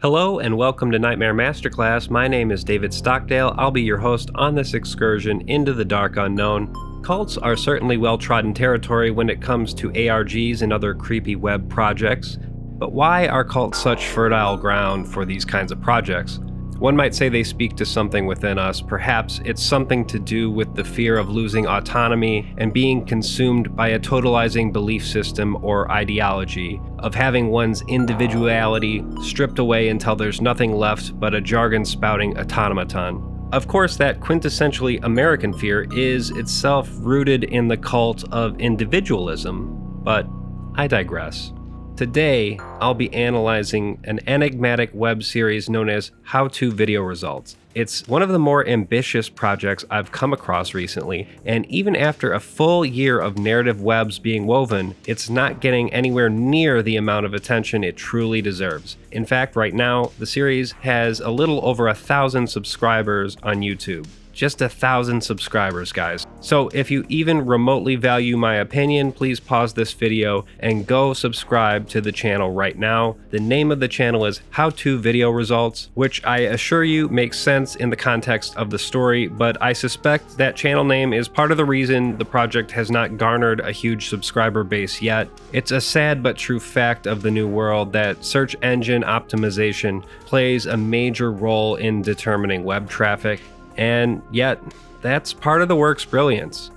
Hello and welcome to Nightmare Masterclass. My name is David Stockdale. I'll be your host on this excursion into the dark unknown. Cults are certainly well-trodden territory when it comes to ARGs and other creepy web projects. But why are cults such fertile ground for these kinds of projects? One might say they speak to something within us. Perhaps it's something to do with the fear of losing autonomy and being consumed by a totalizing belief system or ideology, of having one's individuality stripped away until there's nothing left but a jargon-spouting automaton. Of course, that quintessentially American fear is itself rooted in the cult of individualism, but I digress. Today, I'll be analyzing an enigmatic web series known as HowTo Video Results. It's one of the more ambitious projects I've come across recently, and even after a full year of narrative webs being woven, it's not getting anywhere near the amount of attention it truly deserves. In fact, right now, the series has a little over 1,000 subscribers on YouTube. Just 1,000 subscribers, guys. So if you even remotely value my opinion, please pause this video and go subscribe to the channel right now. The name of the channel is HowTo Video Results, which I assure you makes sense in the context of the story, but I suspect that channel name is part of the reason the project has not garnered a huge subscriber base yet. It's a sad but true fact of the new world that search engine optimization plays a major role in determining web traffic. And yet, that's part of the work's brilliance.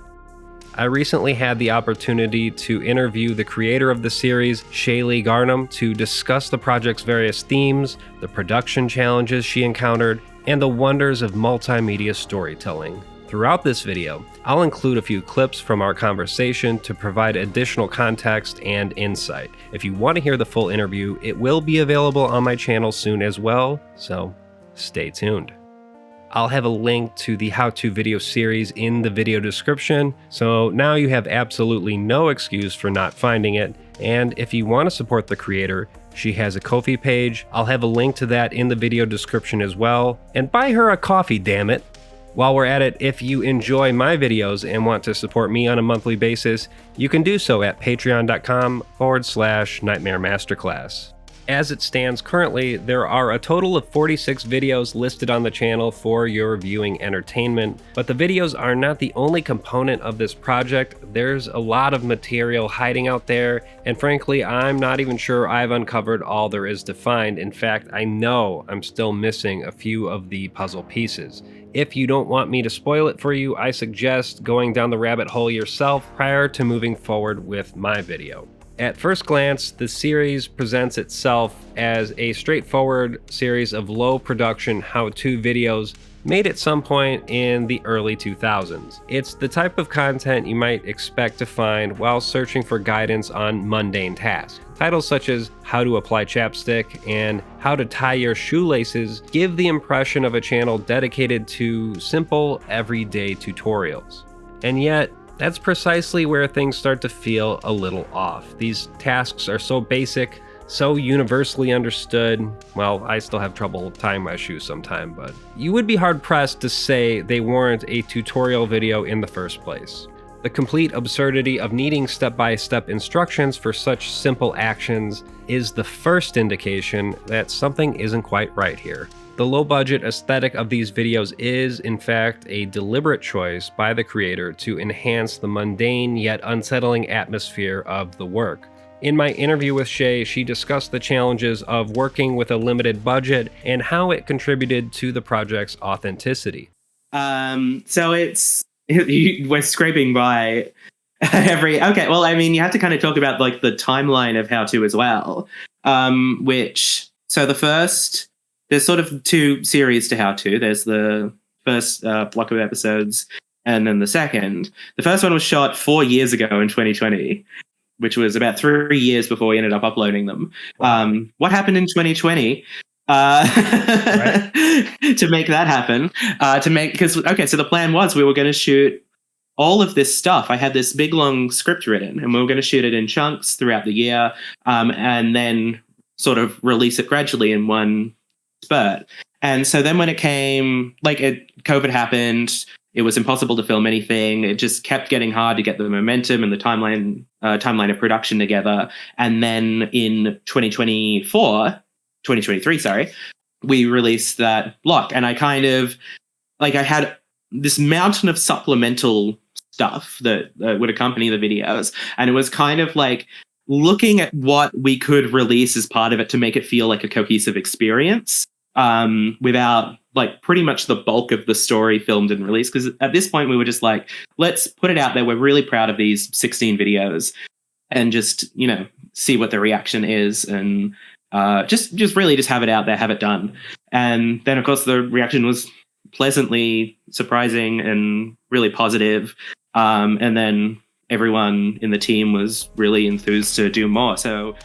I recently had the opportunity to interview the creator of the series, Shaylee Garnham, to discuss the project's various themes, the production challenges she encountered, and the wonders of multimedia storytelling. Throughout this video, I'll include a few clips from our conversation to provide additional context and insight. If you want to hear the full interview, it will be available on my channel soon as well, so stay tuned. I'll have a link to the HowTo video series in the video description, so now you have absolutely no excuse for not finding it. And if you want to support the creator, she has a Ko-fi page. I'll have a link to that in the video description as well. And buy her a coffee, damn it! While we're at it, if you enjoy my videos and want to support me on a monthly basis, you can do so at patreon.com/Nightmare Masterclass. As it stands currently, there are a total of 46 videos listed on the channel for your viewing entertainment, but the videos are not the only component of this project. There's a lot of material hiding out there, and frankly, I'm not even sure I've uncovered all there is to find. In fact, I know I'm still missing a few of the puzzle pieces. If you don't want me to spoil it for you, I suggest going down the rabbit hole yourself prior to moving forward with my video. At first glance, the series presents itself as a straightforward series of low-production how-to videos made at some point in the early 2000s. It's the type of content you might expect to find while searching for guidance on mundane tasks. Titles such as How to Apply Chapstick and How to Tie Your Shoelaces give the impression of a channel dedicated to simple, everyday tutorials. And yet, that's precisely where things start to feel a little off. These tasks are so basic, so universally understood. Well, I still have trouble tying my shoes sometime, but you would be hard-pressed to say they warrant a tutorial video in the first place. The complete absurdity of needing step-by-step instructions for such simple actions is the first indication that something isn't quite right here. The low-budget aesthetic of these videos is, in fact, a deliberate choice by the creator to enhance the mundane yet unsettling atmosphere of the work. In my interview with Shay, she discussed the challenges of working with a limited budget and how it contributed to the project's authenticity. So we're scraping by okay, well, I mean, you have to kind of talk about like the timeline of HowTo as well, there's sort of two series to HowTo. There's the first block of episodes and then the second. The first one was shot 4 years ago in 2020, which was about 3 years before we ended up uploading them. Wow. What happened in 2020 right. to make that happen? So the plan was we were going to shoot all of this stuff. I had this big, long script written, and we were going to shoot it in chunks throughout the year, and then sort of release it gradually in one spurt. And so then when it came, COVID happened, it was impossible to film anything. It just kept getting hard to get the momentum and the timeline of production together. And then in 2024, 2023, sorry, we released that block. And I kind of, like, I had this mountain of supplemental stuff that would accompany the videos. And it was kind of like looking at what we could release as part of it to make it feel like a cohesive experience, without like pretty much the bulk of the story filmed and released. Because at this point we were just like, let's put it out there. We're really proud of these 16 videos and just, you know, see what the reaction is, and just really just have it out there, have it done. And then of course the reaction was pleasantly surprising and really positive. And then everyone in the team was really enthused to do more. So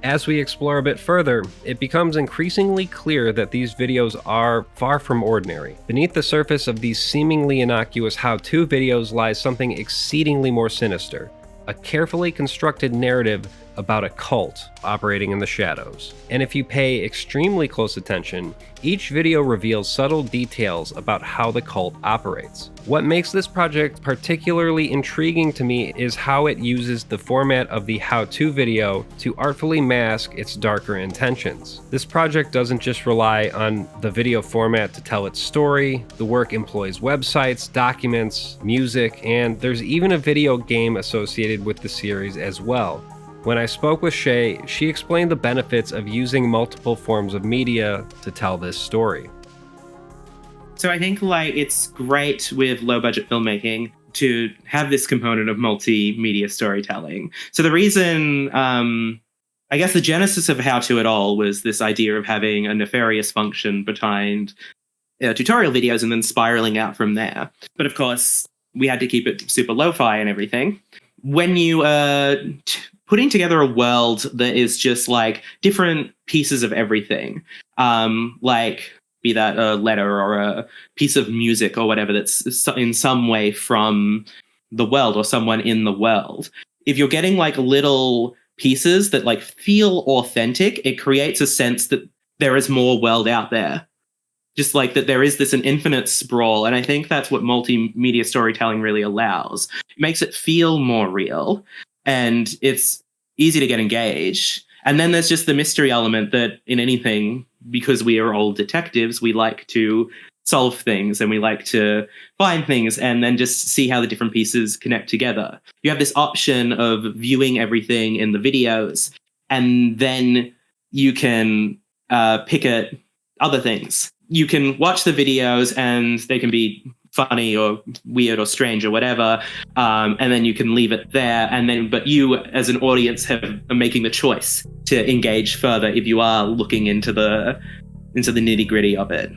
as we explore a bit further, it becomes increasingly clear that these videos are far from ordinary. Beneath the surface of these seemingly innocuous how-to videos lies something exceedingly more sinister, a carefully constructed narrative about a cult operating in the shadows. And if you pay extremely close attention, each video reveals subtle details about how the cult operates. What makes this project particularly intriguing to me is how it uses the format of the how-to video to artfully mask its darker intentions. This project doesn't just rely on the video format to tell its story. The work employs websites, documents, music, and there's even a video game associated with the series as well. When I spoke with Shay, she explained the benefits of using multiple forms of media to tell this story. So I think like it's great with low budget filmmaking to have this component of multimedia storytelling. So the reason, I guess the genesis of HowTo at all was this idea of having a nefarious function behind tutorial videos and then spiraling out from there. But of course, we had to keep it super lo-fi and everything. When you putting together a world that is just like different pieces of everything, like be that a letter or a piece of music or whatever that's in some way from the world or someone in the world. If you're getting like little pieces that like feel authentic, it creates a sense that there is more world out there. Just like that there is an infinite sprawl. And I think that's what multimedia storytelling really allows. It makes it feel more real, and it's easy to get engaged. And then there's just the mystery element that in anything, because we are all detectives, we like to solve things and we like to find things and then just see how the different pieces connect together. You have this option of viewing everything in the videos, and then you can pick at other things. You can watch the videos and they can be funny or weird or strange or whatever, and then you can leave it there. And then, but you as an audience are making the choice to engage further if you are looking into the nitty gritty of it.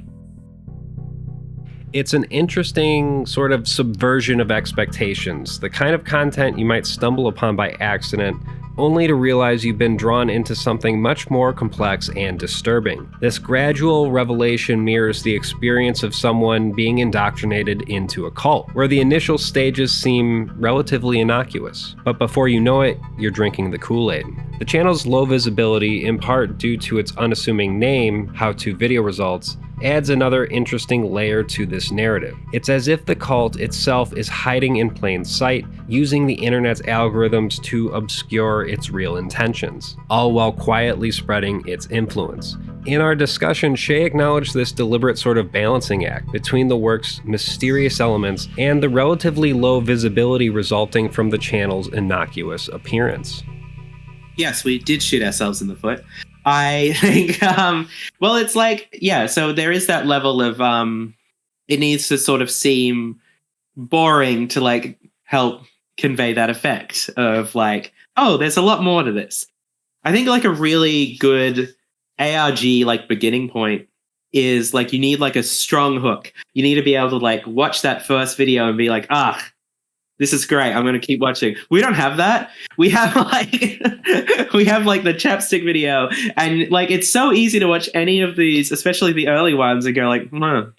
It's an interesting sort of subversion of expectations, the kind of content you might stumble upon by accident, only to realize you've been drawn into something much more complex and disturbing. This gradual revelation mirrors the experience of someone being indoctrinated into a cult, where the initial stages seem relatively innocuous, but before you know it, you're drinking the Kool-Aid. The channel's low visibility, in part due to its unassuming name, HowTo Video Results, adds another interesting layer to this narrative. It's as if the cult itself is hiding in plain sight, using the internet's algorithms to obscure its real intentions, all while quietly spreading its influence. In our discussion, Shay acknowledged this deliberate sort of balancing act between the work's mysterious elements and the relatively low visibility resulting from the channel's innocuous appearance. Yes, we did shoot ourselves in the foot. I think, well, it's like, yeah, so there is that level of, it needs to sort of seem boring to like help convey that effect of like, oh, there's a lot more to this. I think like a really good ARG like beginning point is like you need like a strong hook. You need to be able to like watch that first video and be like, this is great. I'm going to keep watching. We don't have that. We have like the chapstick video, and like it's so easy to watch any of these, especially the early ones, and go like,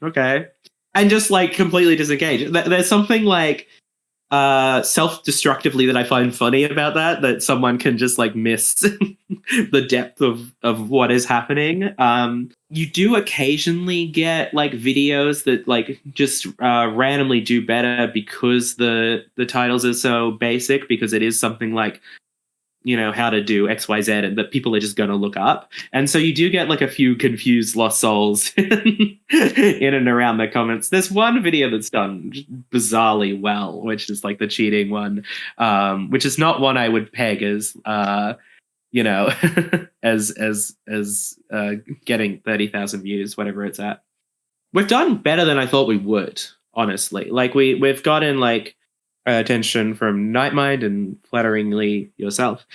okay, and just like completely disengage. There's something like self-destructively that I find funny about that someone can just like miss the depth of what is happening. You do occasionally get like videos that like just randomly do better because the titles are so basic, because it is something like how to do XYZ and that people are just going to look up. And so you do get like a few confused lost souls in and around the comments. There's one video that's done bizarrely well, which is like the cheating one, which is not one I would peg as, as getting 30,000 views, whatever it's at. We've done better than I thought we would, honestly. Like we've gotten like attention from Nightmind and flatteringly yourself.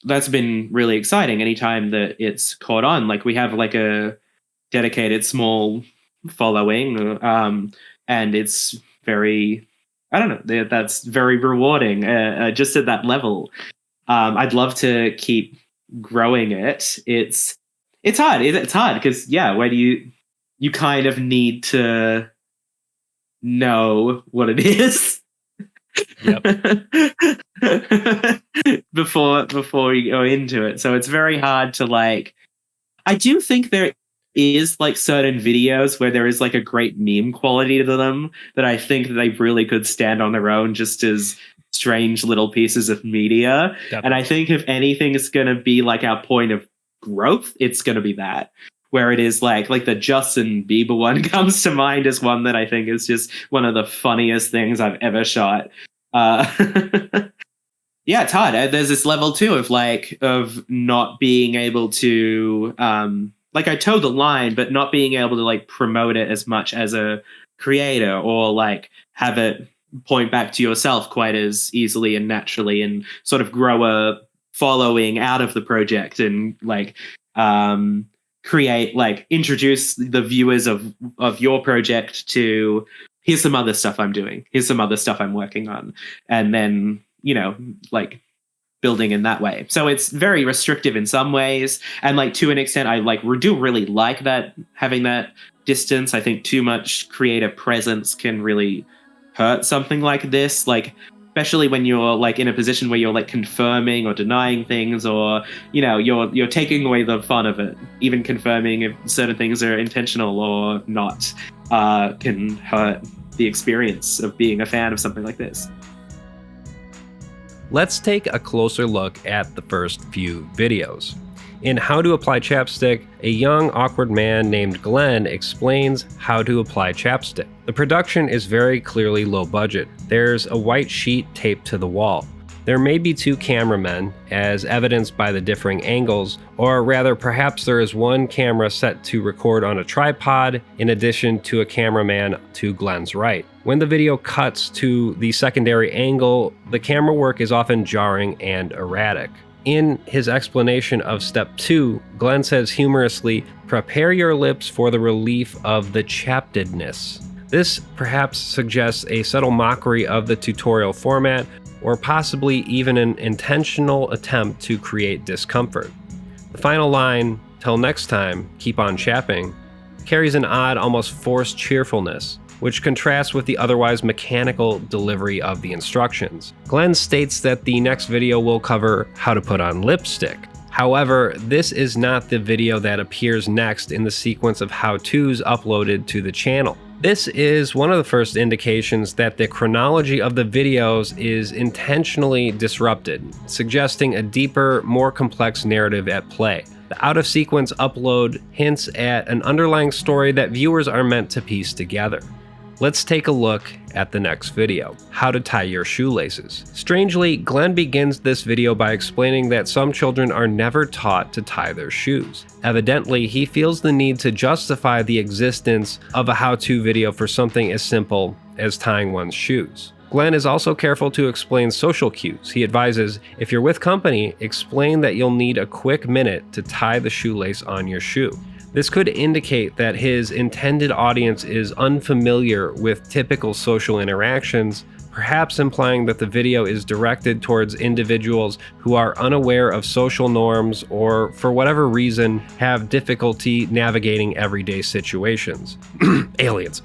That's been really exciting. Anytime that it's caught on, like we have like a dedicated small following, and it's very, I don't know, that's very rewarding. Just at that level, I'd love to keep growing it. It's hard. It's hard because when you kind of need to know what it is. Yep. before you go into it. So it's very hard to like, I do think there is like certain videos where there is like a great meme quality to them that I think that they really could stand on their own just as strange little pieces of media. Definitely. And I think if anything is going to be like our point of growth, it's going to be that. Where it is like the Justin Bieber one comes to mind as one that I think is just one of the funniest things I've ever shot. It's hard. There's this level too of not being able to I toe the line, but not being able to like promote it as much as a creator or like have it point back to yourself quite as easily and naturally and sort of grow a following out of the project and like create, like introduce the viewers of your project to, here's some other stuff I'm doing, here's some other stuff I'm working on, and then like building in that way. So it's very restrictive in some ways, and like to an extent I do really like that, having that distance. I think too much creative presence can really hurt something like this, like especially when you're like in a position where you're like confirming or denying things, or you're taking away the fun of it. Even confirming if certain things are intentional or not can hurt the experience of being a fan of something like this. Let's take a closer look at the first few videos. In How to Apply Chapstick, a young, awkward man named Glenn explains how to apply chapstick. The production is very clearly low budget. There's a white sheet taped to the wall. There may be two cameramen, as evidenced by the differing angles, or rather perhaps there is one camera set to record on a tripod, in addition to a cameraman to Glenn's right. When the video cuts to the secondary angle, the camera work is often jarring and erratic. In his explanation of step 2, Glenn says humorously, "Prepare your lips for the relief of the chaptedness." This perhaps suggests a subtle mockery of the tutorial format, or possibly even an intentional attempt to create discomfort. The final line, "Till next time, keep on chapping," carries an odd, almost forced cheerfulness, which contrasts with the otherwise mechanical delivery of the instructions. Glenn states that the next video will cover how to put on lipstick. However, this is not the video that appears next in the sequence of how-tos uploaded to the channel. This is one of the first indications that the chronology of the videos is intentionally disrupted, suggesting a deeper, more complex narrative at play. The out-of-sequence upload hints at an underlying story that viewers are meant to piece together. Let's take a look at the next video, How to Tie Your Shoelaces. Strangely, Glenn begins this video by explaining that some children are never taught to tie their shoes. Evidently, he feels the need to justify the existence of a how-to video for something as simple as tying one's shoes. Glenn is also careful to explain social cues. He advises, if you're with company, explain that you'll need a quick minute to tie the shoelace on your shoe. This could indicate that his intended audience is unfamiliar with typical social interactions, perhaps implying that the video is directed towards individuals who are unaware of social norms or, for whatever reason, have difficulty navigating everyday situations. Aliens.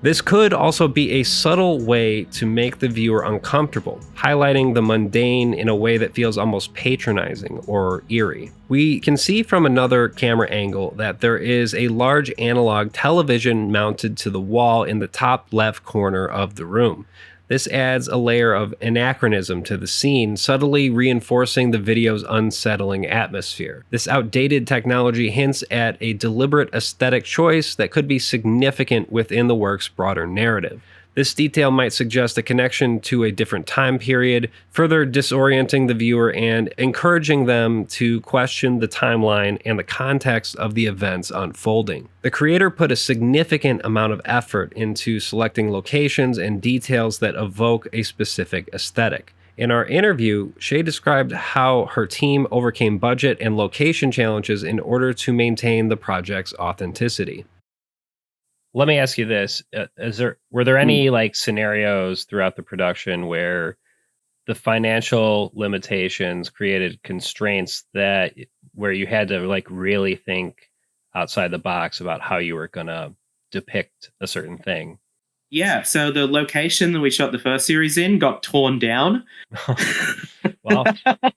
This could also be a subtle way to make the viewer uncomfortable, highlighting the mundane in a way that feels almost patronizing or eerie. We can see from another camera angle that there is a large analog television mounted to the wall in the top left corner of the room. This adds a layer of anachronism to the scene, subtly reinforcing the video's unsettling atmosphere. This outdated technology hints at a deliberate aesthetic choice that could be significant within the work's broader narrative. This detail might suggest a connection to a different time period, further disorienting the viewer and encouraging them to question the timeline and the context of the events unfolding. The creator put a significant amount of effort into selecting locations and details that evoke a specific aesthetic. In our interview, Shay described how her team overcame budget and location challenges in order to maintain the project's authenticity. Let me ask you this. Were there any scenarios throughout the production where the financial limitations created constraints where you had to really think outside the box about how you were going to depict a certain thing? Yeah, so the location that we shot the first series in got torn down. Well,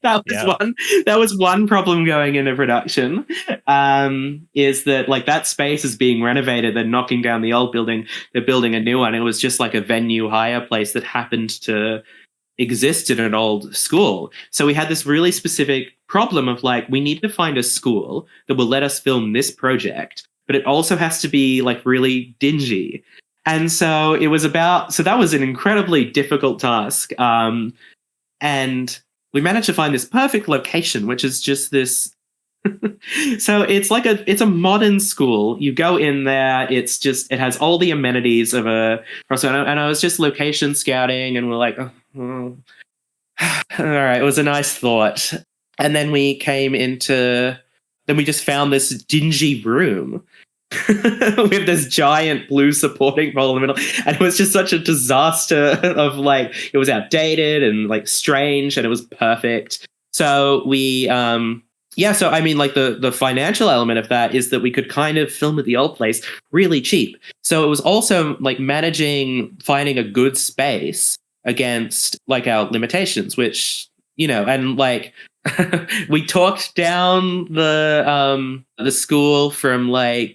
that was one problem going into production. Is that that space is being renovated? They're knocking down the old building, they're building a new one. It was just a venue hire place that happened to exist in an old school. So we had this really specific problem of we need to find a school that will let us film this project, but it also has to be really dingy. And so that was an incredibly difficult task. And we managed to find this perfect location, which is just this. So it's a modern school. You go in there, it has all the amenities of a restaurant. And I was just location scouting, and we're all right, it was a nice thought. And then we just found this dingy room with this giant blue supporting pole in the middle, and it was just such a disaster of it was outdated and strange, and it was perfect. So we the financial element of that is that we could kind of film at the old place really cheap. So it was also managing finding a good space against our limitations, which and we talked down the school from a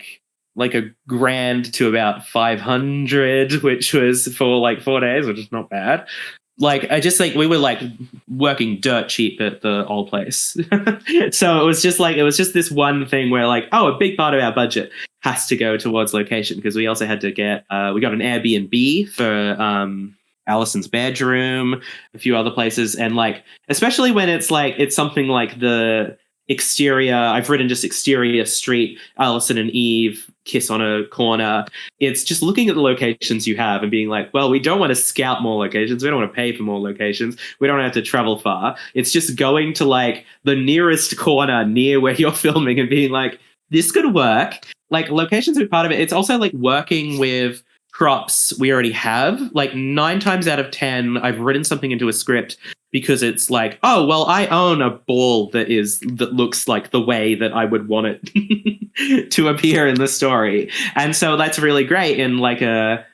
grand to about 500, which was for 4 days, which is not bad. I just we were working dirt cheap at the old place. So it was just this one thing where a big part of our budget has to go towards location, because we also had to get we got an Airbnb for Allison's bedroom, a few other places, and especially when it's something the exterior, I've written just exterior street, Allison and Eve kiss on a corner. It's just looking at the locations you have and being well, we don't want to scout more locations. We don't want to pay for more locations. We don't have to travel far. It's just going to the nearest corner near where you're filming and being this could work. Locations are part of it. It's also working with props we already have. 9 times out of 10, I've written something into a script because it's oh, well, I own a ball that looks like the way that I would want it to appear in the story. And so that's really great in a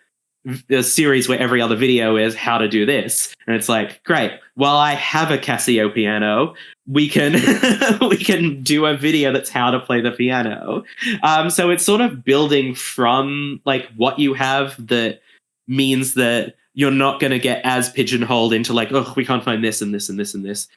series where every other video is how to do this. And it's great, well, I have a Casio piano. We can we can do a video that's how to play the piano. So it's sort of building from what you have that means that you're not going to get as pigeonholed into we can't find this and this and this and this.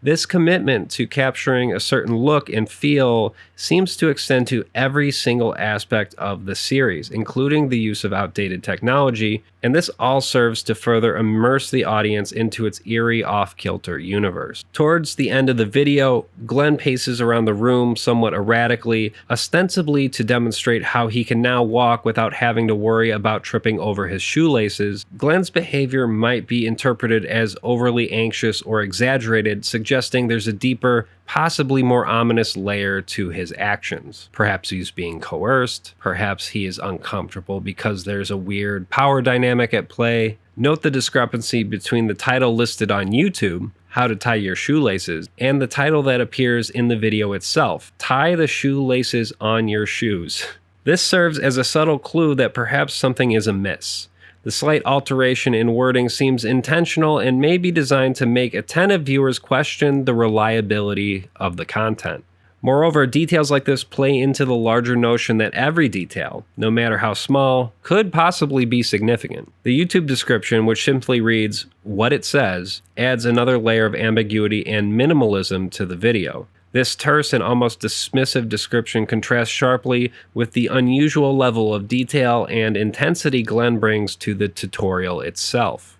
This commitment to capturing a certain look and feel seems to extend to every single aspect of the series, including the use of outdated technology, and this all serves to further immerse the audience into its eerie, off-kilter universe. Towards the end of the video, Glenn paces around the room somewhat erratically, ostensibly to demonstrate how he can now walk without having to worry about tripping over his shoelaces. Glenn's behavior might be interpreted as overly anxious or exaggerated, suggesting there's a deeper, possibly more ominous layer to his actions. Perhaps he's being coerced. Perhaps he is uncomfortable because there's a weird power dynamic at play. Note the discrepancy between the title listed on YouTube, How to Tie Your Shoelaces, and the title that appears in the video itself, Tie the Shoelaces on Your Shoes. This serves as a subtle clue that perhaps something is amiss. The slight alteration in wording seems intentional and may be designed to make attentive viewers question the reliability of the content. Moreover, details like this play into the larger notion that every detail, no matter how small, could possibly be significant. The YouTube description, which simply reads what it says, adds another layer of ambiguity and minimalism to the video. This terse and almost dismissive description contrasts sharply with the unusual level of detail and intensity Glenn brings to the tutorial itself.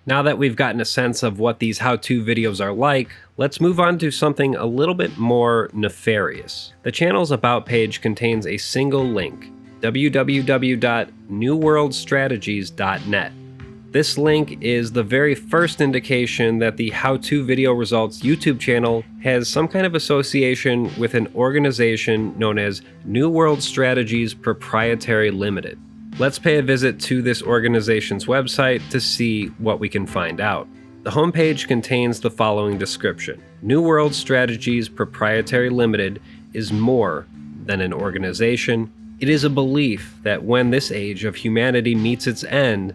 Now that we've gotten a sense of what these how-to videos are like, let's move on to something a little bit more nefarious. The channel's About page contains a single link, www.newworldstrategies.net. This link is the very first indication that the how-to video results YouTube channel has some kind of association with an organization known as New World Strategies Proprietary Limited. Let's pay a visit to this organization's website to see what we can find out. The homepage contains the following description. New World Strategies Proprietary Limited is more than an organization. It is a belief that when this age of humanity meets its end,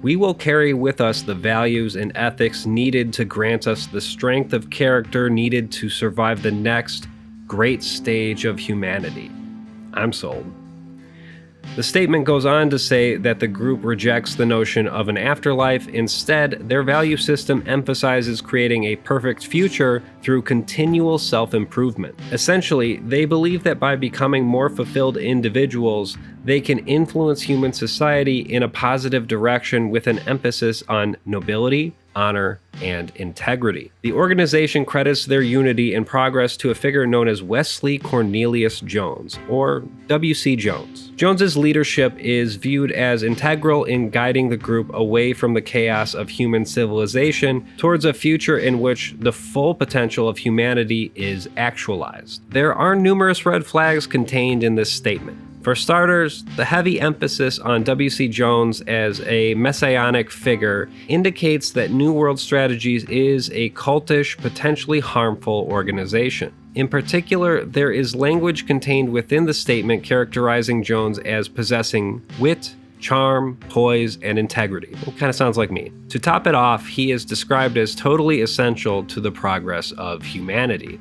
we will carry with us the values and ethics needed to grant us the strength of character needed to survive the next great stage of humanity. I'm sold. The statement goes on to say that the group rejects the notion of an afterlife. Instead, their value system emphasizes creating a perfect future through continual self-improvement. Essentially, they believe that by becoming more fulfilled individuals, they can influence human society in a positive direction with an emphasis on nobility, honor, and integrity. The organization credits their unity and progress to a figure known as Wesley Cornelius Jones, or W.C. Jones. Jones's leadership is viewed as integral in guiding the group away from the chaos of human civilization towards a future in which the full potential of humanity is actualized. There are numerous red flags contained in this statement. For starters, the heavy emphasis on W.C. Jones as a messianic figure indicates that New World Strategies is a cultish, potentially harmful organization. In particular, there is language contained within the statement characterizing Jones as possessing wit, charm, poise, and integrity. It kind of sounds like me. To top it off, he is described as totally essential to the progress of humanity.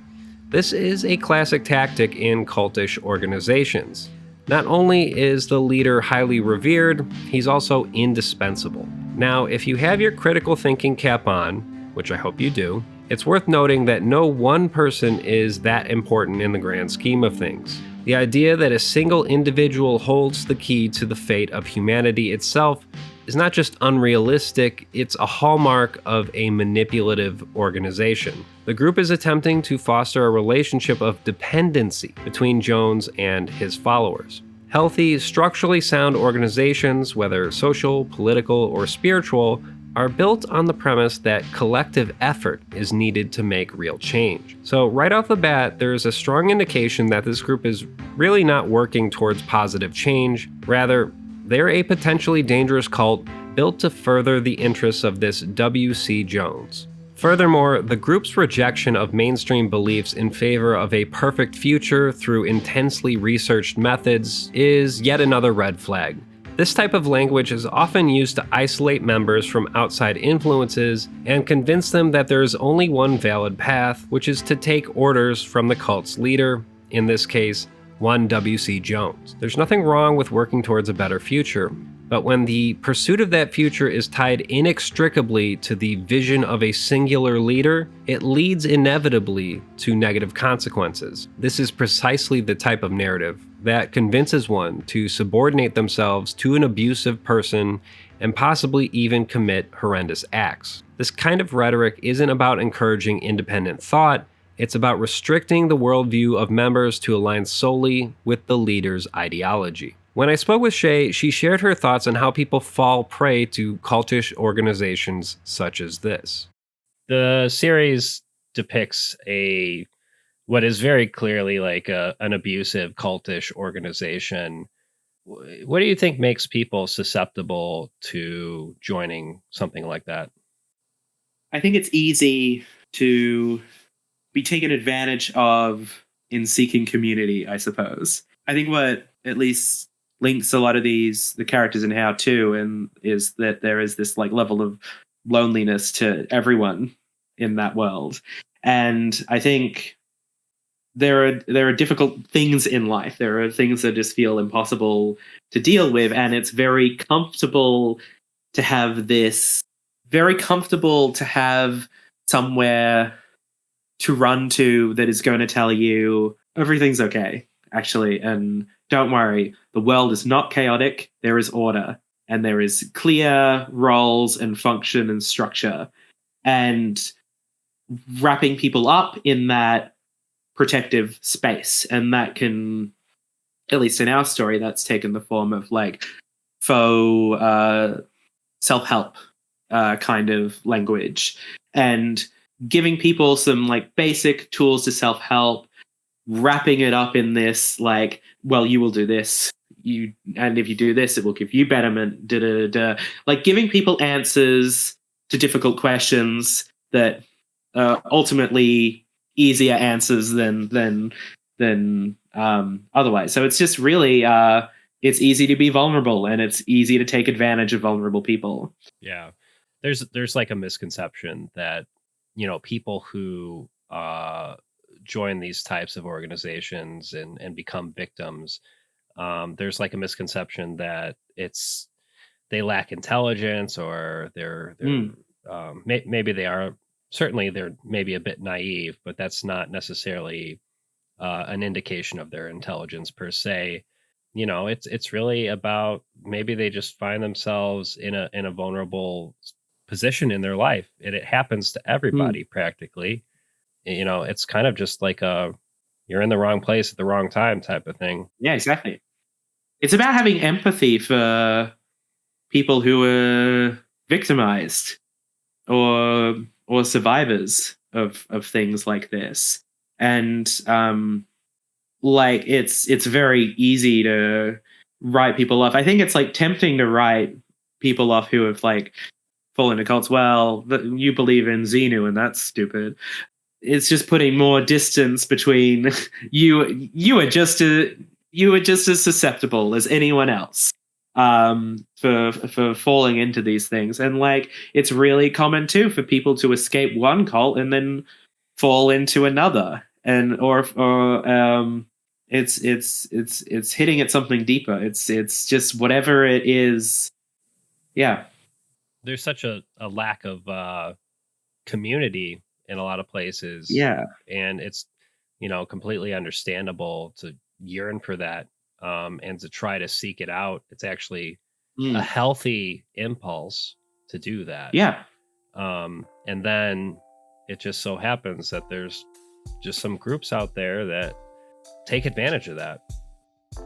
This is a classic tactic in cultish organizations. Not only is the leader highly revered, he's also indispensable. Now, if you have your critical thinking cap on, which I hope you do, it's worth noting that no one person is that important in the grand scheme of things. The idea that a single individual holds the key to the fate of humanity itself is not just unrealistic, it's a hallmark of a manipulative organization. The group is attempting to foster a relationship of dependency between Jones and his followers. Healthy, structurally sound organizations, whether social, political, or spiritual, are built on the premise that collective effort is needed to make real change. So right off the bat, there is a strong indication that this group is really not working towards positive change. Rather, they're a potentially dangerous cult built to further the interests of this W.C. Jones. Furthermore, the group's rejection of mainstream beliefs in favor of a perfect future through intensely researched methods is yet another red flag. This type of language is often used to isolate members from outside influences and convince them that there is only one valid path, which is to take orders from the cult's leader, in this case, one W.C. Jones. There's nothing wrong with working towards a better future, but when the pursuit of that future is tied inextricably to the vision of a singular leader, it leads inevitably to negative consequences. This is precisely the type of narrative that convinces one to subordinate themselves to an abusive person and possibly even commit horrendous acts. This kind of rhetoric isn't about encouraging independent thought, it's about restricting the worldview of members to align solely with the leader's ideology. When I spoke with Shay, she shared her thoughts on how people fall prey to cultish organizations such as this. The series depicts what is very clearly like an abusive cultish organization. What do you think makes people susceptible to joining something like that? I think it's easy to be taken advantage of in seeking community, I suppose. I think what at least links a lot of the characters in HowTo and is that there is this like level of loneliness to everyone in that world. And I think there are difficult things in life. There are things that just feel impossible to deal with, and it's very comfortable to have somewhere to run to that is going to tell you everything's okay, actually, and don't worry, the world is not chaotic. There is order, and there is clear roles and function and structure, and wrapping people up in that protective space. And that can, at least in our story, that's taken the form of like faux self-help kind of language, and giving people some like basic tools to self-help, wrapping it up in this like, well, you will do this, and if you do this, it will give you betterment, like giving people answers to difficult questions that ultimately easier answers than otherwise. So it's just really it's easy to be vulnerable, and it's easy to take advantage of vulnerable people. Yeah, there's like a misconception that, you know, people who join these types of organizations and become victims, there's like a misconception that they lack intelligence, or they're maybe they are. Certainly, they're maybe a bit naive, but that's not necessarily an indication of their intelligence per se. You know, it's really about maybe they just find themselves in a vulnerable position in their life, and it happens to everybody practically. You know, it's kind of just like you're in the wrong place at the wrong time type of thing. Yeah, exactly. It's about having empathy for people who are victimized or survivors of things like this. And like it's very easy to write people off. I think it's like tempting to write people off who have like fallen into cults. Well, you believe in Xenu and that's stupid. It's just putting more distance between you are just as susceptible as anyone else for falling into these things. And like it's really common too for people to escape one cult and then fall into another, and or it's hitting at something deeper. It's just whatever it is. Yeah, there's such a lack of community in a lot of places. Yeah, and it's, you know, completely understandable to yearn for that, and to try to seek it out. It's actually a healthy impulse to do that. Yeah. And then it just so happens that there's just some groups out there that take advantage of that.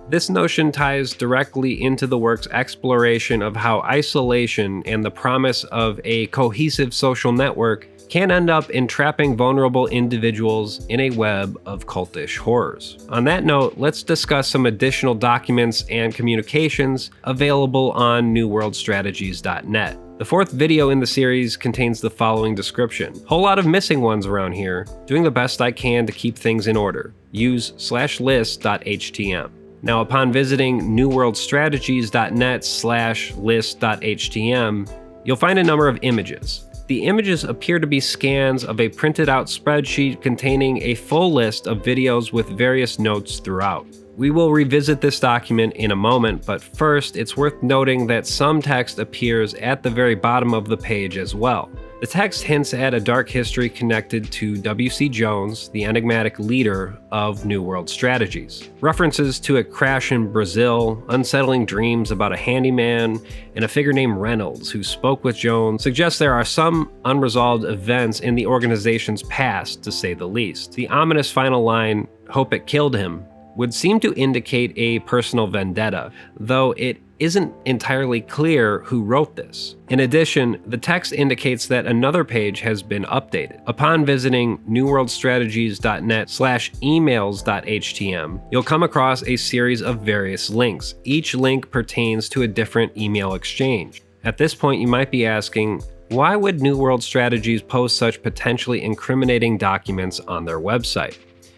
This notion ties directly into the work's exploration of how isolation and the promise of a cohesive social network can end up entrapping vulnerable individuals in a web of cultish horrors. On that note, let's discuss some additional documents and communications available on newworldstrategies.net. The fourth video in the series contains the following description. Whole lot of missing ones around here. Doing the best I can to keep things in order. Use /list.htm. Now, upon visiting newworldstrategies.net/list.htm, you'll find a number of images. The images appear to be scans of a printed out spreadsheet containing a full list of videos with various notes throughout. We will revisit this document in a moment, but first it's worth noting that some text appears at the very bottom of the page as well. The text hints at a dark history connected to W.C. Jones, the enigmatic leader of New World Strategies. References to a crash in Brazil, unsettling dreams about a handyman, and a figure named Reynolds who spoke with Jones suggest there are some unresolved events in the organization's past, to say the least. The ominous final line, "Hope it killed him," would seem to indicate a personal vendetta, though it isn't entirely clear who wrote this. In addition, the text indicates that another page has been updated. Upon visiting newworldstrategies.net/emails.htm, you'll come across a series of various links. Each link pertains to a different email exchange. At this point, you might be asking, why would New World Strategies post such potentially incriminating documents on their website?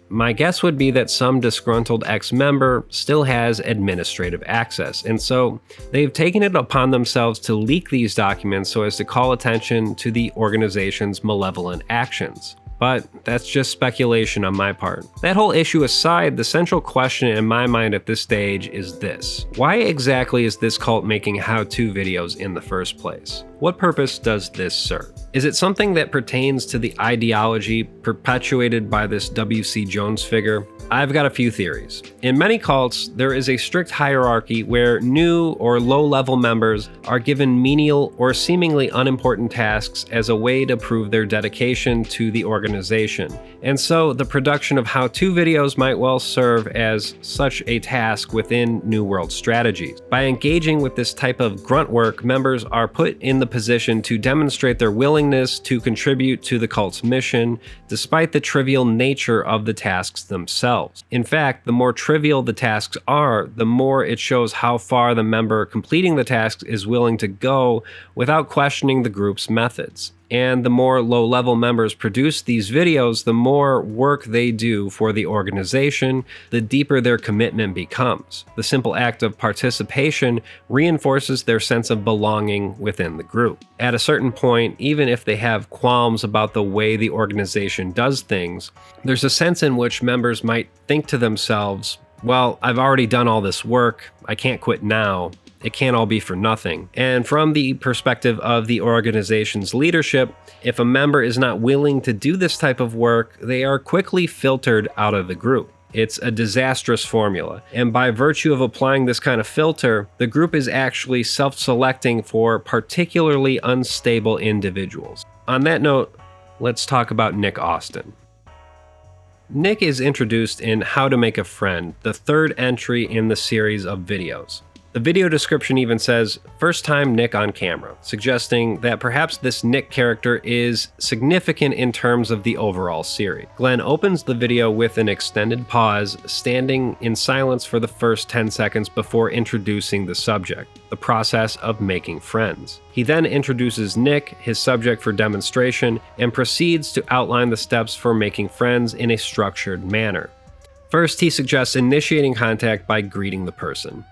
My guess would be that some disgruntled ex-member still has administrative access, and so they've taken it upon themselves to leak these documents so as to call attention to the organization's malevolent actions. But that's just speculation on my part. That whole issue aside, the central question in my mind at this stage is this. Why exactly is this cult making how-to videos in the first place? What purpose does this serve? Is it something that pertains to the ideology perpetuated by this W.C. Jones figure? I've got a few theories. In many cults, there is a strict hierarchy where new or low-level members are given menial or seemingly unimportant tasks as a way to prove their dedication to the organization. And so the production of how-to videos might well serve as such a task within New World strategies. By engaging with this type of grunt work, members are put in the position to demonstrate their willingness to contribute to the cult's mission, despite the trivial nature of the tasks themselves. In fact, the more trivial the tasks are, the more it shows how far the member completing the tasks is willing to go without questioning the group's methods. And the more low-level members produce these videos, the more work they do for the organization, the deeper their commitment becomes. The simple act of participation reinforces their sense of belonging within the group. At a certain point, even if they have qualms about the way the organization does things, there's a sense in which members might think to themselves, well, I've already done all this work, I can't quit now. It can't all be for nothing. And from the perspective of the organization's leadership, if a member is not willing to do this type of work, they are quickly filtered out of the group. It's a disastrous formula. And by virtue of applying this kind of filter, the group is actually self-selecting for particularly unstable individuals. On that note, let's talk about Nick Austin. Nick is introduced in How to Make a Friend, the third entry in the series of videos. The video description even says, "First time Nick on camera," suggesting that perhaps this Nick character is significant in terms of the overall series. Glenn opens the video with an extended pause, standing in silence for the first 10 seconds before introducing the subject, the process of making friends. He then introduces Nick, his subject for demonstration, and proceeds to outline the steps for making friends in a structured manner. First, he suggests initiating contact by greeting the person.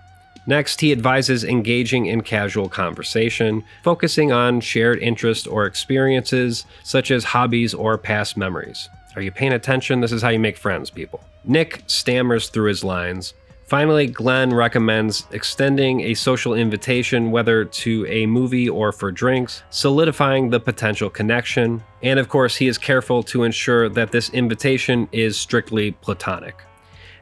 Next, he advises engaging in casual conversation, focusing on shared interests or experiences, such as hobbies or past memories. Are you paying attention? This is how you make friends, people. Nick stammers through his lines. Finally, Glenn recommends extending a social invitation, whether to a movie or for drinks, solidifying the potential connection. And of course, he is careful to ensure that this invitation is strictly platonic.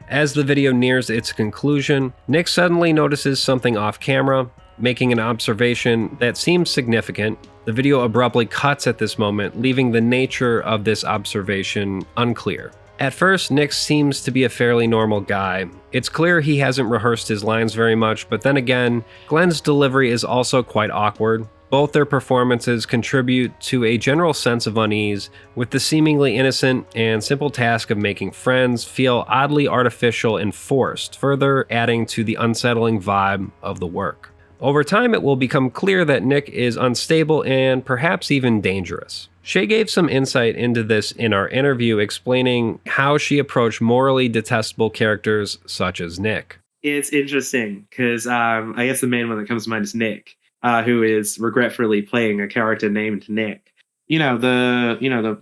As the video nears its conclusion, Nick suddenly notices something off camera, making an observation that seems significant. The video abruptly cuts at this moment, leaving the nature of this observation unclear. At first, Nick seems to be a fairly normal guy. It's clear he hasn't rehearsed his lines very much, but then again, Glenn's delivery is also quite awkward. Both their performances contribute to a general sense of unease, with the seemingly innocent and simple task of making friends feel oddly artificial and forced, further adding to the unsettling vibe of the work. Over time, it will become clear that Nick is unstable and perhaps even dangerous. Shay gave some insight into this in our interview, explaining how she approached morally detestable characters such as Nick. It's interesting because I guess the main one that comes to mind is Nick, who is regretfully playing a character named Nick. The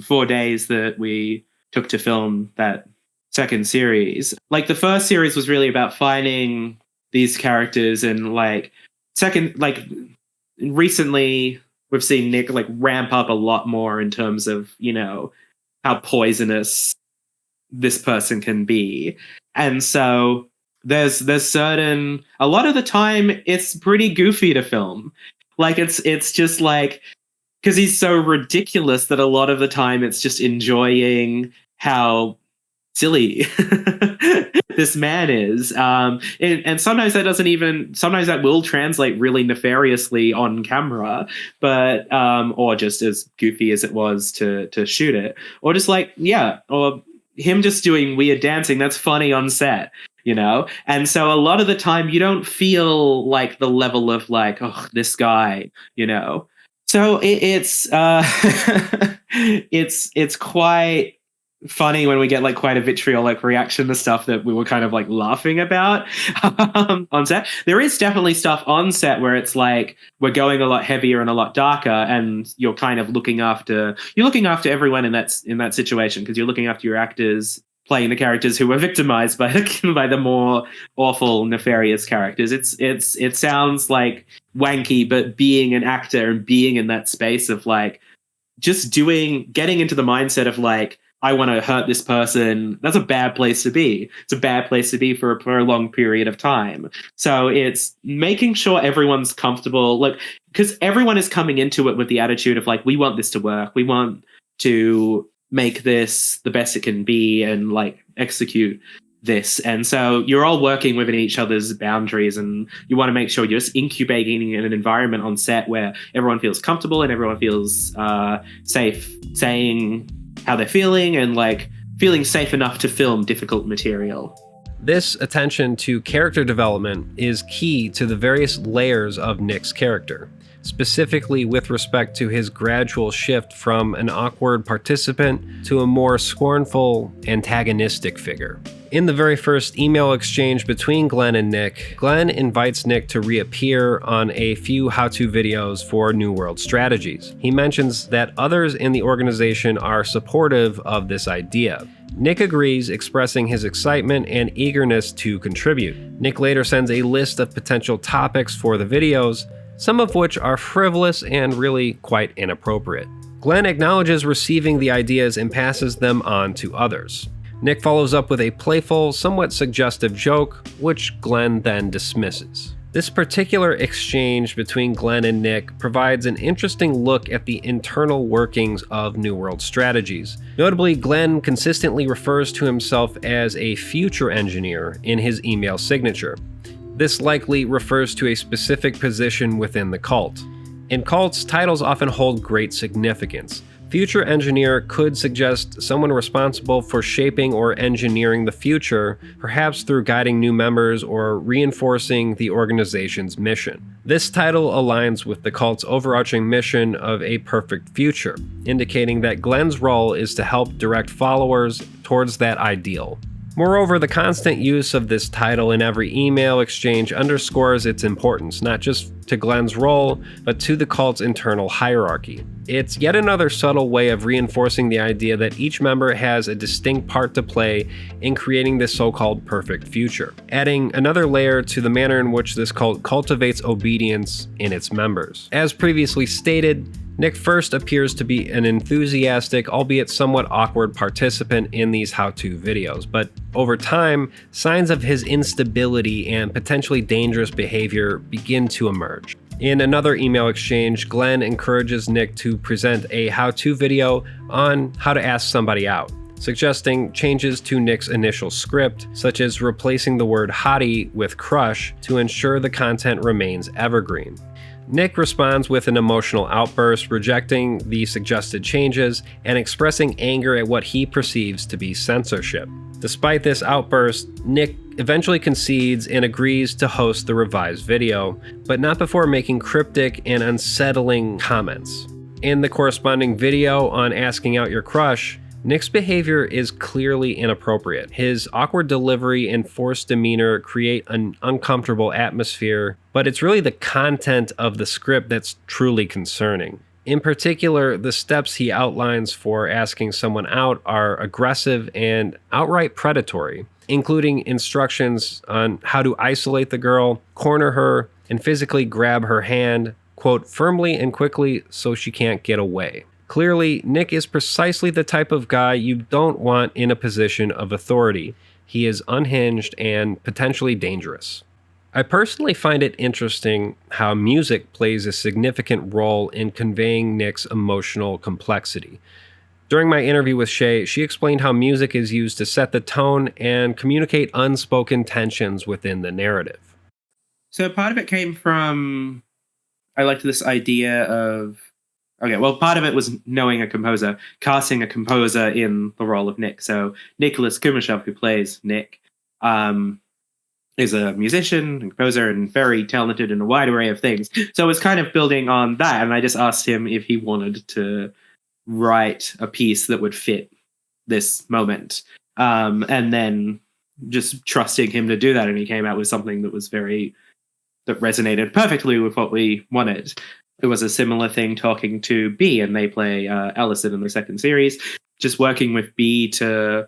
4 days that we took to film that second series, like the first series was really about finding these characters, and recently we've seen Nick ramp up a lot more in terms of how poisonous this person can be. And so there's certain, a lot of the time it's pretty goofy to film. It's just because he's so ridiculous that a lot of the time it's just enjoying how silly this man is. And sometimes sometimes that will translate really nefariously on camera, but or just as goofy as it was to shoot it, or just or him just doing weird dancing that's funny on set. And so a lot of the time you don't feel the level of this guy, so it's it's quite funny when we get like quite a vitriolic reaction to stuff that we were kind of like laughing about on set. There is definitely stuff on set where it's like we're going a lot heavier and a lot darker, and you're kind of looking after everyone in that situation, because you're looking after your actors playing the characters who were victimized by the more awful, nefarious characters. It sounds like wanky, but being an actor and being in that space of like just getting into the mindset of like, I want to hurt this person, that's a bad place to be. It's a bad place to be for a prolonged period of time. So it's making sure everyone's comfortable, like, because everyone is coming into it with the attitude of like, we want this to work. We want to make this the best it can be and like execute this. And so you're all working within each other's boundaries, and you want to make sure you're just incubating in an environment on set where everyone feels comfortable and everyone feels safe saying how they're feeling and like feeling safe enough to film difficult material. This attention to character development is key to the various layers of Nick's character, specifically with respect to his gradual shift from an awkward participant to a more scornful, antagonistic figure. In the very first email exchange between Glenn and Nick, Glenn invites Nick to reappear on a few how-to videos for New World strategies. He mentions that others in the organization are supportive of this idea. Nick agrees, expressing his excitement and eagerness to contribute. Nick later sends a list of potential topics for the videos, some of which are frivolous and really quite inappropriate. Glenn acknowledges receiving the ideas and passes them on to others. Nick follows up with a playful, somewhat suggestive joke, which Glenn then dismisses. This particular exchange between Glenn and Nick provides an interesting look at the internal workings of New World strategies. Notably, Glenn consistently refers to himself as a future engineer in his email signature. This likely refers to a specific position within the cult. In cults, titles often hold great significance. Future engineer could suggest someone responsible for shaping or engineering the future, perhaps through guiding new members or reinforcing the organization's mission. This title aligns with the cult's overarching mission of a perfect future, indicating that Glenn's role is to help direct followers towards that ideal. Moreover, the constant use of this title in every email exchange underscores its importance, not just to Glenn's role, but to the cult's internal hierarchy. It's yet another subtle way of reinforcing the idea that each member has a distinct part to play in creating this so-called perfect future, adding another layer to the manner in which this cult cultivates obedience in its members. As previously stated, Nick first appears to be an enthusiastic, albeit somewhat awkward participant in these how-to videos, but over time, signs of his instability and potentially dangerous behavior begin to emerge. In another email exchange, Glenn encourages Nick to present a how-to video on how to ask somebody out, suggesting changes to Nick's initial script, such as replacing the word hottie with crush to ensure the content remains evergreen. Nick responds with an emotional outburst, rejecting the suggested changes and expressing anger at what he perceives to be censorship. Despite this outburst, Nick eventually concedes and agrees to host the revised video, but not before making cryptic and unsettling comments. In the corresponding video on asking out your crush, Nick's behavior is clearly inappropriate. His awkward delivery and forced demeanor create an uncomfortable atmosphere, but it's really the content of the script that's truly concerning. In particular, the steps he outlines for asking someone out are aggressive and outright predatory, including instructions on how to isolate the girl, corner her, and physically grab her hand, quote, firmly and quickly so she can't get away. Clearly, Nick is precisely the type of guy you don't want in a position of authority. He is unhinged and potentially dangerous. I personally find it interesting how music plays a significant role in conveying Nick's emotional complexity. During my interview with Shay, she explained how music is used to set the tone and communicate unspoken tensions within the narrative. So part of it came from, I liked this idea of, part of it was knowing a composer, casting a composer in the role of Nick. So Nicholas Kumashov, who plays Nick, is a musician and composer and very talented in a wide array of things. So it was kind of building on that. And I just asked him if he wanted to write a piece that would fit this moment. And then just trusting him to do that. And he came out with something that that resonated perfectly with what we wanted. It was a similar thing talking to B, and they play Allison in the second series, just working with B to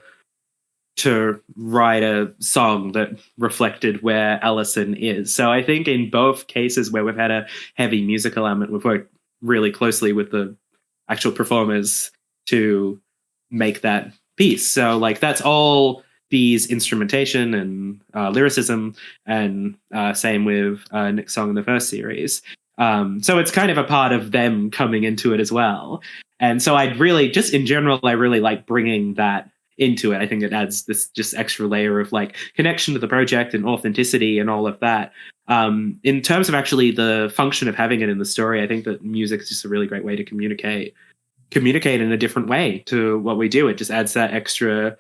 write a song that reflected where Allison is. So I think in both cases where we've had a heavy musical element, we've worked really closely with the actual performers to make that piece. So like that's all B's instrumentation and lyricism, and same with Nick's song in the first series. So it's kind of a part of them coming into it as well. And so I'd really, just in general, I really like bringing that into it. I think it adds this just extra layer of like connection to the project and authenticity and all of that. In terms of actually the function of having it in the story, I think that music is just a really great way to communicate in a different way to what we do. It just adds that extra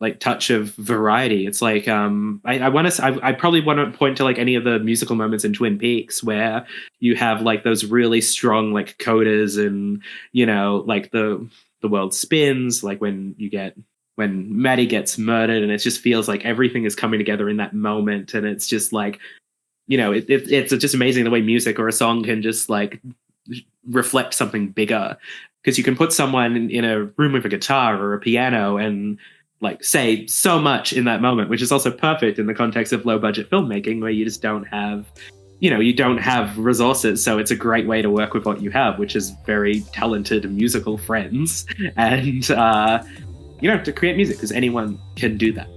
like touch of variety. It's like I probably want to point to like any of the musical moments in Twin Peaks where you have like those really strong like codas, and you know, like the world spins, like when Maddie gets murdered, and it just feels like everything is coming together in that moment. And it's just like, you know, it's just amazing the way music or a song can just like reflect something bigger, because you can put someone in a room with a guitar or a piano and like say so much in that moment, which is also perfect in the context of low budget filmmaking where you just don't have, you know, you don't have resources. So it's a great way to work with what you have, which is very talented musical friends, and you know, to create music, because anyone can do that.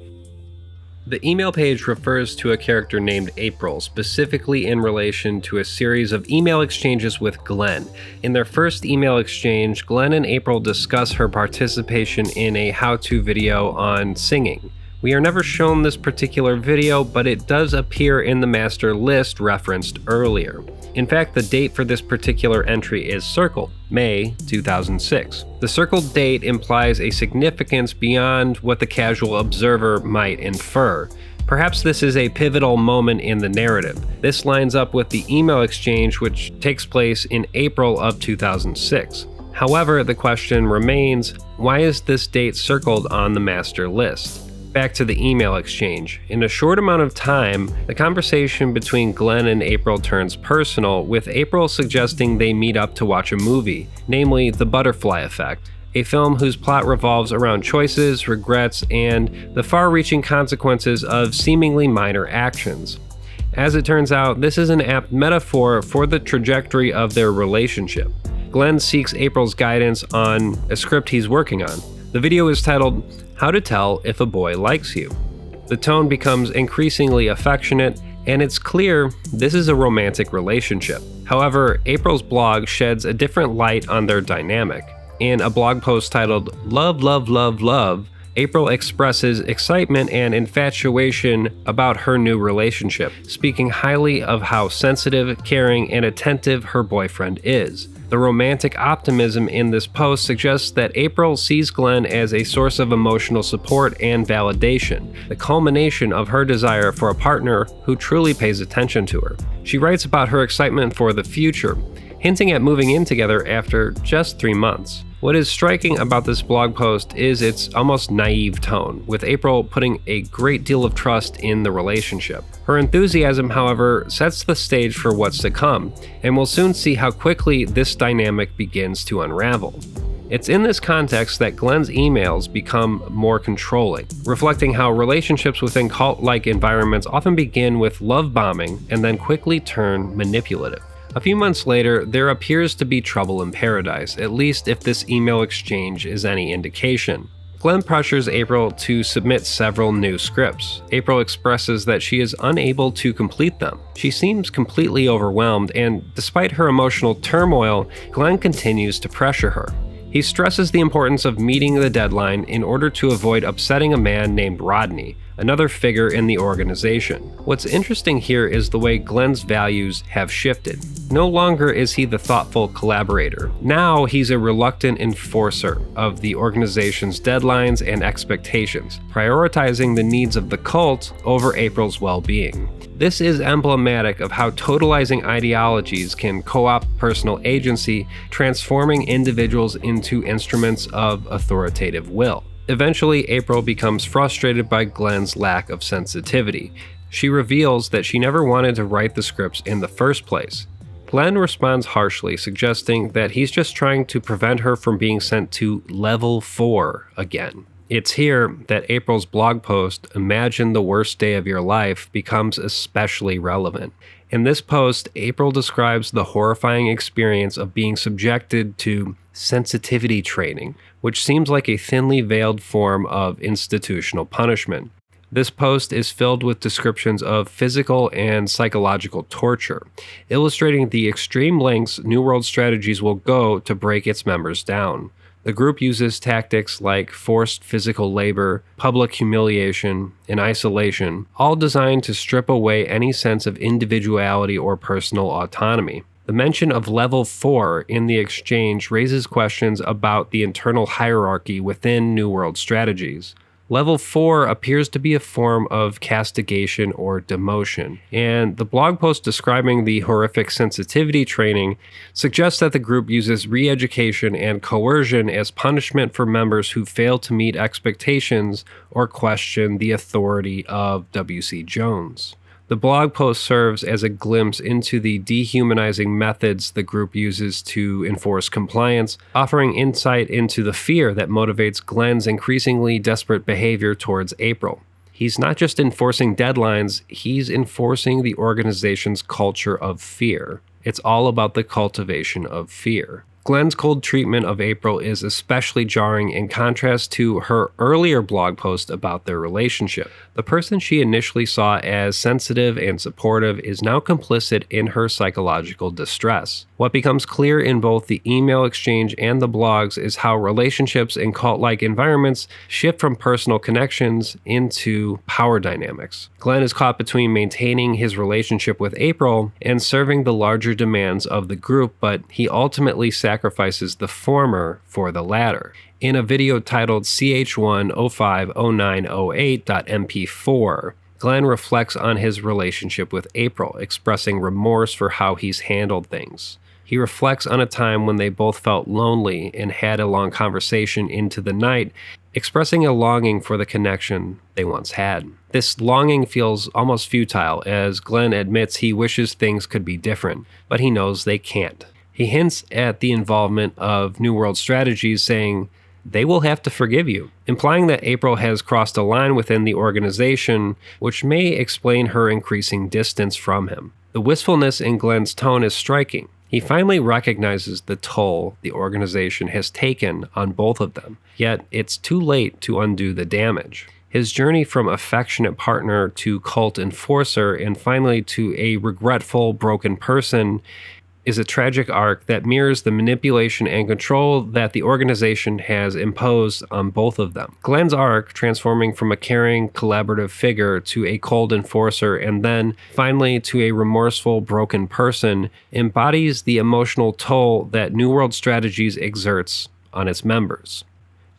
The email page refers to a character named April, specifically in relation to a series of email exchanges with Glenn. In their first email exchange, Glenn and April discuss her participation in a how-to video on singing. We are never shown this particular video, but it does appear in the master list referenced earlier. In fact, the date for this particular entry is circled, May 2006. The circled date implies a significance beyond what the casual observer might infer. Perhaps this is a pivotal moment in the narrative. This lines up with the email exchange, which takes place in April of 2006. However, the question remains, why is this date circled on the master list? Back to the email exchange. In a short amount of time, the conversation between Glenn and April turns personal, with April suggesting they meet up to watch a movie, namely The Butterfly Effect, a film whose plot revolves around choices, regrets, and the far-reaching consequences of seemingly minor actions. As it turns out, this is an apt metaphor for the trajectory of their relationship. Glenn seeks April's guidance on a script he's working on. The video is titled, How to Tell If a Boy Likes You. The tone becomes increasingly affectionate, and it's clear this is a romantic relationship. However, April's blog sheds a different light on their dynamic. In a blog post titled, Love, Love, Love, Love, April expresses excitement and infatuation about her new relationship, speaking highly of how sensitive, caring, and attentive her boyfriend is. The romantic optimism in this post suggests that April sees Glenn as a source of emotional support and validation, the culmination of her desire for a partner who truly pays attention to her. She writes about her excitement for the future, hinting at moving in together after just 3 months. What is striking about this blog post is its almost naive tone, with April putting a great deal of trust in the relationship. Her enthusiasm, however, sets the stage for what's to come, and we'll soon see how quickly this dynamic begins to unravel. It's in this context that Glenn's emails become more controlling, reflecting how relationships within cult-like environments often begin with love bombing and then quickly turn manipulative. A few months later, there appears to be trouble in paradise, at least if this email exchange is any indication. Glenn pressures April to submit several new scripts. April expresses that she is unable to complete them. She seems completely overwhelmed, and despite her emotional turmoil, Glenn continues to pressure her. He stresses the importance of meeting the deadline in order to avoid upsetting a man named Rodney, another figure in the organization. What's interesting here is the way Glenn's values have shifted. No longer is he the thoughtful collaborator. Now he's a reluctant enforcer of the organization's deadlines and expectations, prioritizing the needs of the cult over April's well-being. This is emblematic of how totalizing ideologies can co-opt personal agency, transforming individuals into instruments of authoritative will. Eventually, April becomes frustrated by Glenn's lack of sensitivity. She reveals that she never wanted to write the scripts in the first place. Glenn responds harshly, suggesting that he's just trying to prevent her from being sent to level 4 again. It's here that April's blog post, "Imagine the Worst Day of Your Life," becomes especially relevant. In this post, April describes the horrifying experience of being subjected to sensitivity training, which seems like a thinly veiled form of institutional punishment. This post is filled with descriptions of physical and psychological torture, illustrating the extreme lengths New World Strategies will go to break its members down. The group uses tactics like forced physical labor, public humiliation, and isolation, all designed to strip away any sense of individuality or personal autonomy. The mention of level 4 in the exchange raises questions about the internal hierarchy within New World Strategies. Level 4 appears to be a form of castigation or demotion, and the blog post describing the horrific sensitivity training suggests that the group uses re-education and coercion as punishment for members who fail to meet expectations or question the authority of W.C. Jones. The blog post serves as a glimpse into the dehumanizing methods the group uses to enforce compliance, offering insight into the fear that motivates Glenn's increasingly desperate behavior towards April. He's not just enforcing deadlines, he's enforcing the organization's culture of fear. It's all about the cultivation of fear. Glenn's cold treatment of April is especially jarring in contrast to her earlier blog post about their relationship. The person she initially saw as sensitive and supportive is now complicit in her psychological distress. What becomes clear in both the email exchange and the blogs is how relationships in cult-like environments shift from personal connections into power dynamics. Glenn is caught between maintaining his relationship with April and serving the larger demands of the group, but he ultimately sacrifices the former for the latter. In a video titled CH1050908.mp4, Glenn reflects on his relationship with April, expressing remorse for how he's handled things. He reflects on a time when they both felt lonely and had a long conversation into the night, expressing a longing for the connection they once had. This longing feels almost futile, as Glenn admits he wishes things could be different, but he knows they can't. He hints at the involvement of New World Strategies, saying, "They will have to forgive you," implying that April has crossed a line within the organization, which may explain her increasing distance from him. The wistfulness in Glenn's tone is striking. He finally recognizes the toll the organization has taken on both of them, yet it's too late to undo the damage. His journey from affectionate partner to cult enforcer and finally to a regretful, broken person is a tragic arc that mirrors the manipulation and control that the organization has imposed on both of them. Glenn's arc, transforming from a caring, collaborative figure to a cold enforcer and then finally to a remorseful, broken person, embodies the emotional toll that New World Strategies exerts on its members.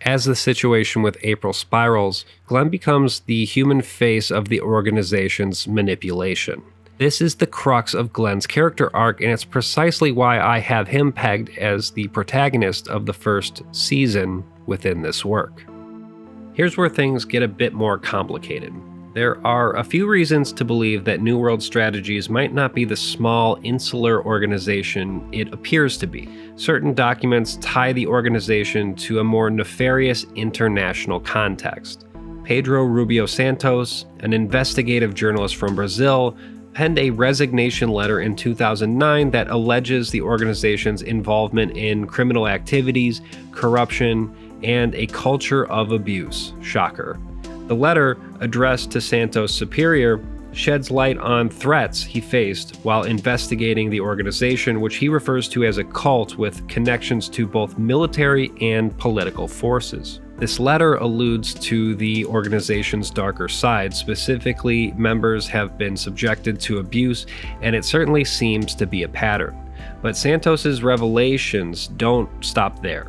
As the situation with April spirals, Glenn becomes the human face of the organization's manipulation. This is the crux of Glenn's character arc, and it's precisely why I have him pegged as the protagonist of the first season within this work. Here's where things get a bit more complicated. There are a few reasons to believe that New World Strategies might not be the small, insular organization it appears to be. Certain documents tie the organization to a more nefarious international context. Pedro Rubio Santos, an investigative journalist from Brazil, penned a resignation letter in 2009 that alleges the organization's involvement in criminal activities, corruption, and a culture of abuse. Shocker. The letter, addressed to Santos' superior, sheds light on threats he faced while investigating the organization, which he refers to as a cult with connections to both military and political forces. This letter alludes to the organization's darker side. Specifically, members have been subjected to abuse, and it certainly seems to be a pattern. But Santos's revelations don't stop there.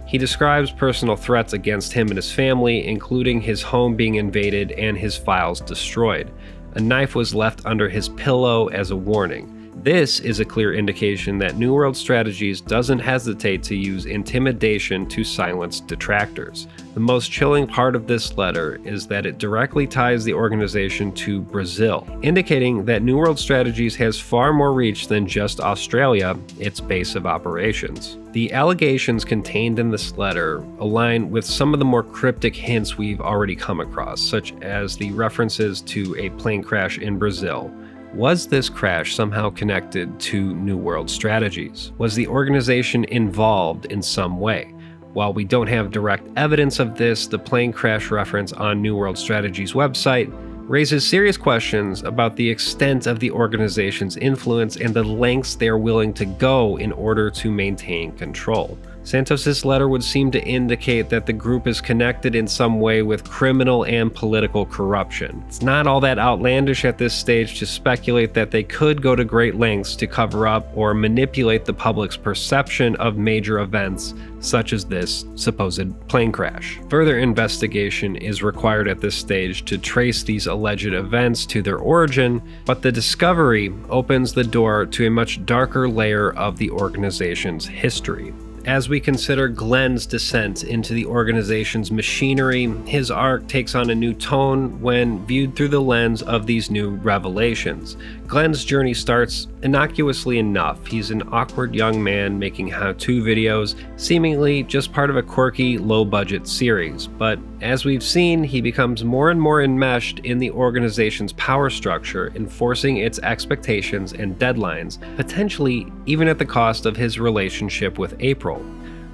He describes personal threats against him and his family, including his home being invaded and his files destroyed. A knife was left under his pillow as a warning. This is a clear indication that New World Strategies doesn't hesitate to use intimidation to silence detractors. The most chilling part of this letter is that it directly ties the organization to Brazil, indicating that New World Strategies has far more reach than just Australia, its base of operations. The allegations contained in this letter align with some of the more cryptic hints we've already come across, such as the references to a plane crash in Brazil. Was this crash somehow connected to New World Strategies? Was the organization involved in some way? While we don't have direct evidence of this, the plane crash reference on New World Strategies' website raises serious questions about the extent of the organization's influence and the lengths they are willing to go in order to maintain control. Santos' letter would seem to indicate that the group is connected in some way with criminal and political corruption. It's not all that outlandish at this stage to speculate that they could go to great lengths to cover up or manipulate the public's perception of major events such as this supposed plane crash. Further investigation is required at this stage to trace these alleged events to their origin, but the discovery opens the door to a much darker layer of the organization's history. As we consider Glenn's descent into the organization's machinery, his arc takes on a new tone when viewed through the lens of these new revelations. Glenn's journey starts innocuously enough. He's an awkward young man making how-to videos, seemingly just part of a quirky, low-budget series. But as we've seen, he becomes more and more enmeshed in the organization's power structure, enforcing its expectations and deadlines, potentially even at the cost of his relationship with April.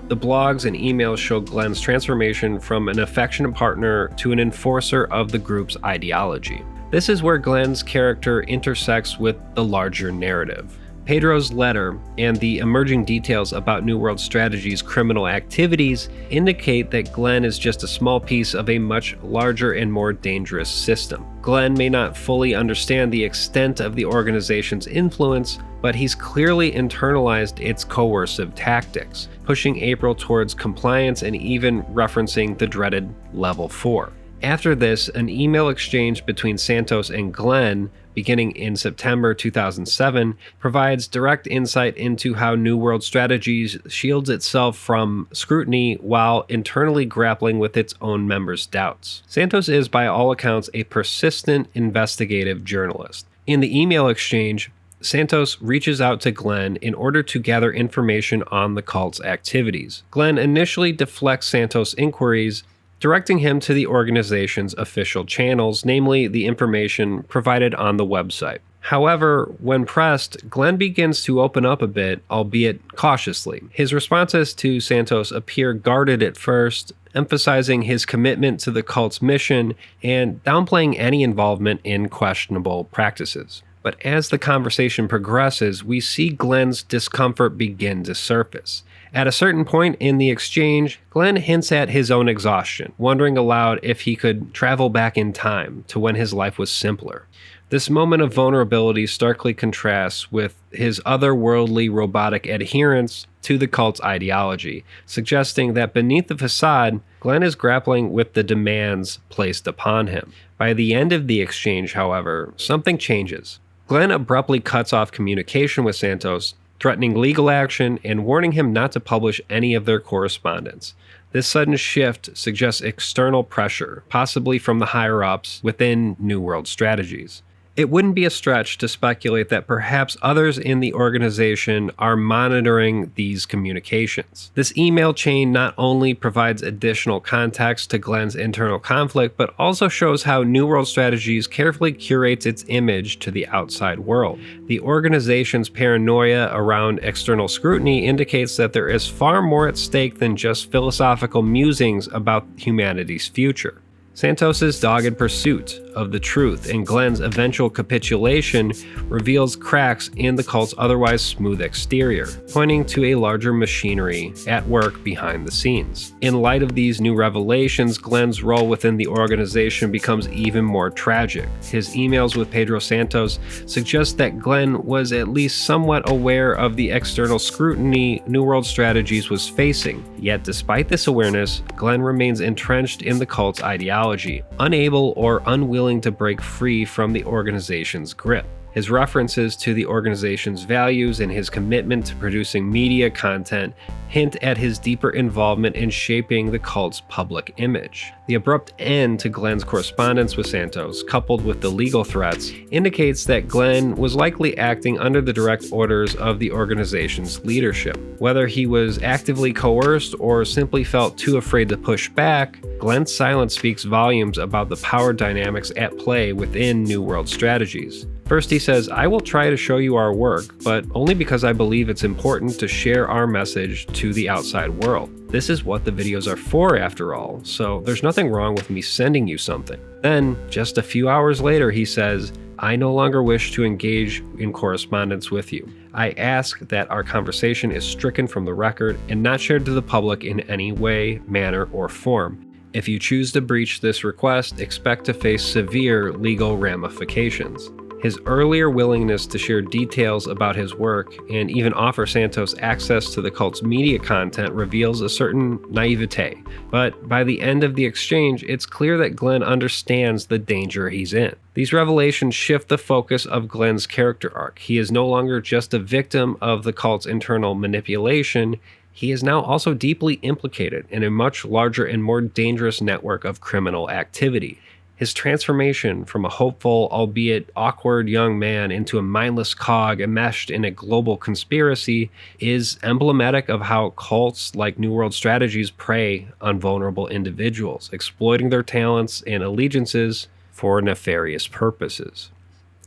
The blogs and emails show Glenn's transformation from an affectionate partner to an enforcer of the group's ideology. This is where Glenn's character intersects with the larger narrative. Pedro's letter and the emerging details about New World Strategies' criminal activities indicate that Glenn is just a small piece of a much larger and more dangerous system. Glenn may not fully understand the extent of the organization's influence, but he's clearly internalized its coercive tactics, pushing April towards compliance and even referencing the dreaded Level 4. After this, an email exchange between Santos and Glenn, beginning in September 2007, provides direct insight into how New World Strategies shields itself from scrutiny while internally grappling with its own members' doubts. Santos is, by all accounts, a persistent investigative journalist. In the email exchange, Santos reaches out to Glenn in order to gather information on the cult's activities. Glenn initially deflects Santos' inquiries, directing him to the organization's official channels, namely the information provided on the website. However, when pressed, Glenn begins to open up a bit, albeit cautiously. His responses to Santos appear guarded at first, emphasizing his commitment to the cult's mission and downplaying any involvement in questionable practices. But as the conversation progresses, we see Glenn's discomfort begin to surface. At a certain point in the exchange, Glenn hints at his own exhaustion, wondering aloud if he could travel back in time to when his life was simpler. This moment of vulnerability starkly contrasts with his otherworldly robotic adherence to the cult's ideology, suggesting that beneath the facade, Glenn is grappling with the demands placed upon him. By the end of the exchange, however, something changes. Glenn abruptly cuts off communication with Santos, threatening legal action and warning him not to publish any of their correspondence. This sudden shift suggests external pressure, possibly from the higher-ups within New World Strategies. It wouldn't be a stretch to speculate that perhaps others in the organization are monitoring these communications. This email chain not only provides additional context to Glenn's internal conflict, but also shows how New World Strategies carefully curates its image to the outside world. The organization's paranoia around external scrutiny indicates that there is far more at stake than just philosophical musings about humanity's future. Santos' dogged pursuit of the truth and Glenn's eventual capitulation reveals cracks in the cult's otherwise smooth exterior, pointing to a larger machinery at work behind the scenes. In light of these new revelations, Glenn's role within the organization becomes even more tragic. His emails with Pedro Santos suggest that Glenn was at least somewhat aware of the external scrutiny New World Strategies was facing. Yet despite this awareness, Glenn remains entrenched in the cult's ideology, unable or unwilling to break free from the organization's grip. His references to the organization's values and his commitment to producing media content hint at his deeper involvement in shaping the cult's public image. The abrupt end to Glenn's correspondence with Santos, coupled with the legal threats, indicates that Glenn was likely acting under the direct orders of the organization's leadership. Whether he was actively coerced or simply felt too afraid to push back, Glenn's silence speaks volumes about the power dynamics at play within New World Strategies. First, he says, "I will try to show you our work, but only because I believe it's important to share our message to the outside world. This is what the videos are for, after all, so there's nothing wrong with me sending you something." Then, just a few hours later, he says, "I no longer wish to engage in correspondence with you. I ask that our conversation is stricken from the record and not shared to the public in any way, manner, or form. If you choose to breach this request, expect to face severe legal ramifications." His earlier willingness to share details about his work and even offer Santos access to the cult's media content reveals a certain naivete. But by the end of the exchange, it's clear that Glenn understands the danger he's in. These revelations shift the focus of Glenn's character arc. He is no longer just a victim of the cult's internal manipulation. He is now also deeply implicated in a much larger and more dangerous network of criminal activity. His transformation from a hopeful, albeit awkward young man into a mindless cog enmeshed in a global conspiracy is emblematic of how cults like New World Strategies prey on vulnerable individuals, exploiting their talents and allegiances for nefarious purposes.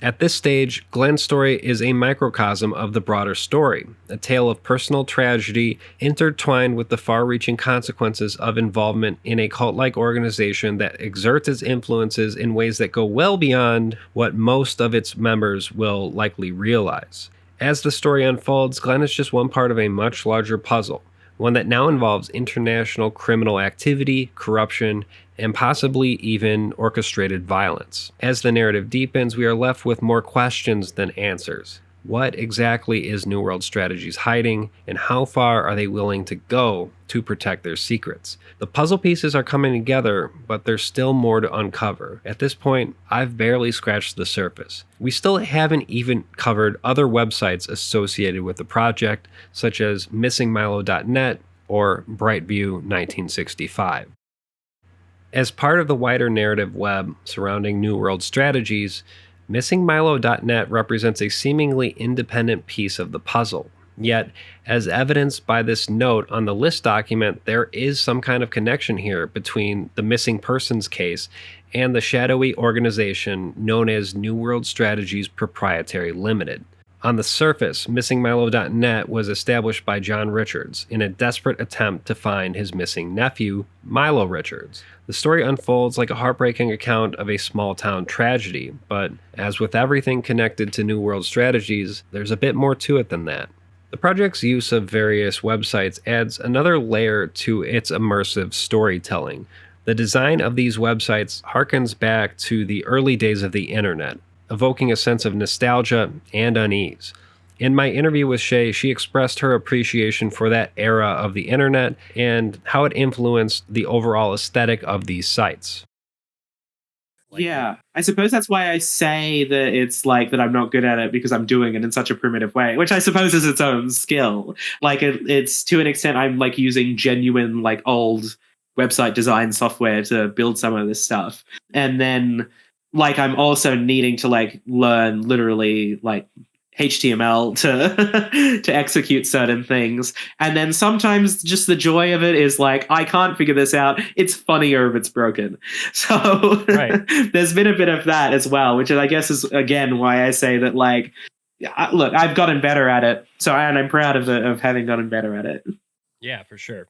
At this stage, Glenn's story is a microcosm of the broader story, a tale of personal tragedy intertwined with the far-reaching consequences of involvement in a cult-like organization that exerts its influences in ways that go well beyond what most of its members will likely realize. As the story unfolds, Glenn is just one part of a much larger puzzle, one that now involves international criminal activity, corruption, and possibly even orchestrated violence. As the narrative deepens, we are left with more questions than answers. What exactly is New World Strategies hiding, and how far are they willing to go to protect their secrets? The puzzle pieces are coming together, but there's still more to uncover. At this point, I've barely scratched the surface. We still haven't even covered other websites associated with the project, such as missingmilo.net or Brightview 1965. As part of the wider narrative web surrounding New World Strategies, missingmilo.net represents a seemingly independent piece of the puzzle. Yet, as evidenced by this note on the list document, there is some kind of connection here between the missing persons case and the shadowy organization known as New World Strategies Proprietary Limited. On the surface, missingmilo.net was established by John Richards in a desperate attempt to find his missing nephew, Milo Richards. The story unfolds like a heartbreaking account of a small-town tragedy, but as with everything connected to New World Strategies, there's a bit more to it than that. The project's use of various websites adds another layer to its immersive storytelling. The design of these websites harkens back to the early days of the internet, evoking a sense of nostalgia and unease. In my interview with Shay, she expressed her appreciation for that era of the internet and how it influenced the overall aesthetic of these sites. Yeah, I suppose that's why I say that it's like that I'm not good at it because I'm doing it in such a primitive way, which I suppose is its own skill. Like it's to an extent I'm like using genuine like old website design software to build some of this stuff. And then like I'm also needing to like learn literally like HTML to execute certain things. And then sometimes just the joy of it is like, I can't figure this out. It's funnier if it's broken. So Right. There's been a bit of that as well, which I guess is again why I say that like, look, I've gotten better at it. So and I'm proud of having gotten better at it. Yeah, for sure.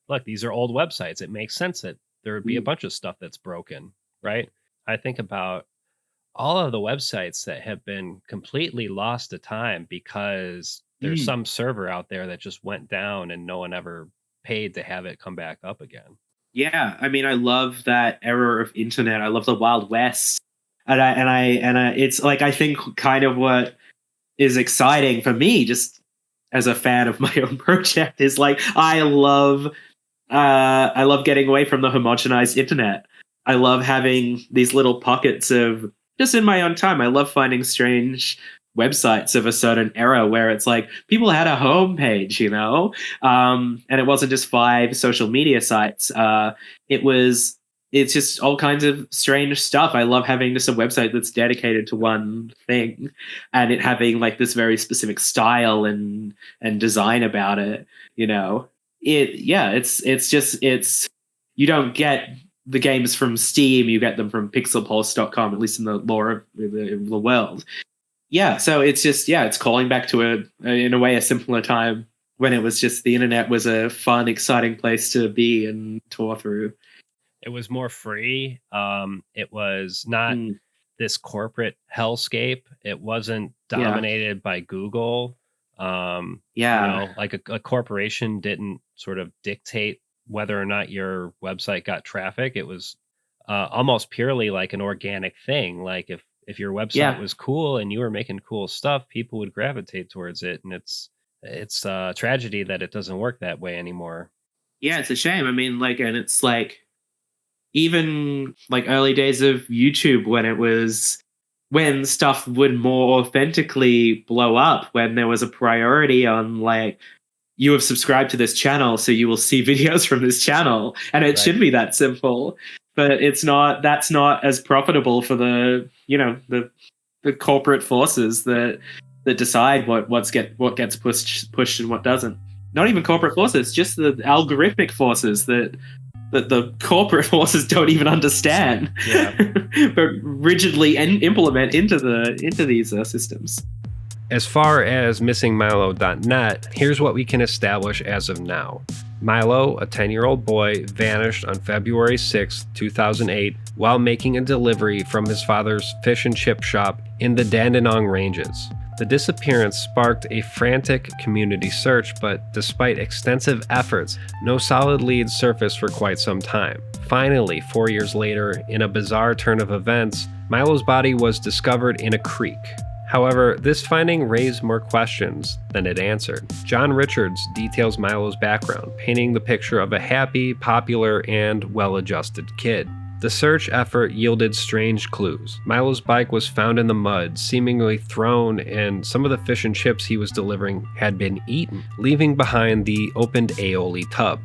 Look, these are old websites. It makes sense that there would be a bunch of stuff that's broken, right? I think about all of the websites that have been completely lost to time because there's some server out there that just went down and no one ever paid to have it come back up again. Yeah, I mean, I love that era of internet. I love the Wild West, and it's like I think kind of what is exciting for me, just as a fan of my own project, is like I love getting away from the homogenized internet. I love having these little pockets of just in my own time, I love finding strange websites of a certain era where it's like people had a homepage, and it wasn't just 5 social media sites. It's just all kinds of strange stuff. I love having just a website that's dedicated to one thing, and it having like this very specific style and design about it. It's you don't get the games from Steam, you get them from pixelpulse.com, at least in the lore of the world. Yeah, so it's calling back to in a way a simpler time when it was just the internet was a fun, exciting place to be and tour through. It was more free. It was not this corporate hellscape. It wasn't dominated by Google. Like a corporation didn't sort of dictate whether or not your website got traffic. It was almost purely like an organic thing. Like if your website was cool and you were making cool stuff, people would gravitate towards it. And it's a tragedy that it doesn't work that way anymore. Yeah, it's a shame. I mean, and it's like even like early days of YouTube when stuff would more authentically blow up, when there was a priority on like, you have subscribed to this channel, so you will see videos from this channel, and it should be that simple. But it's not. That's not as profitable for the corporate forces that decide what gets pushed and what doesn't. Not even corporate forces, just the algorithmic forces that the corporate forces don't even understand, but rigidly implement into these systems. As far as missingmilo.net, here's what we can establish as of now. Milo, a 10-year-old boy, vanished on February 6, 2008, while making a delivery from his father's fish and chip shop in the Dandenong Ranges. The disappearance sparked a frantic community search, but despite extensive efforts, no solid leads surfaced for quite some time. Finally, 4 years later, in a bizarre turn of events, Milo's body was discovered in a creek. However, this finding raised more questions than it answered. John Richards details Milo's background, painting the picture of a happy, popular, and well-adjusted kid. The search effort yielded strange clues. Milo's bike was found in the mud, seemingly thrown, and some of the fish and chips he was delivering had been eaten, leaving behind the opened aioli tub.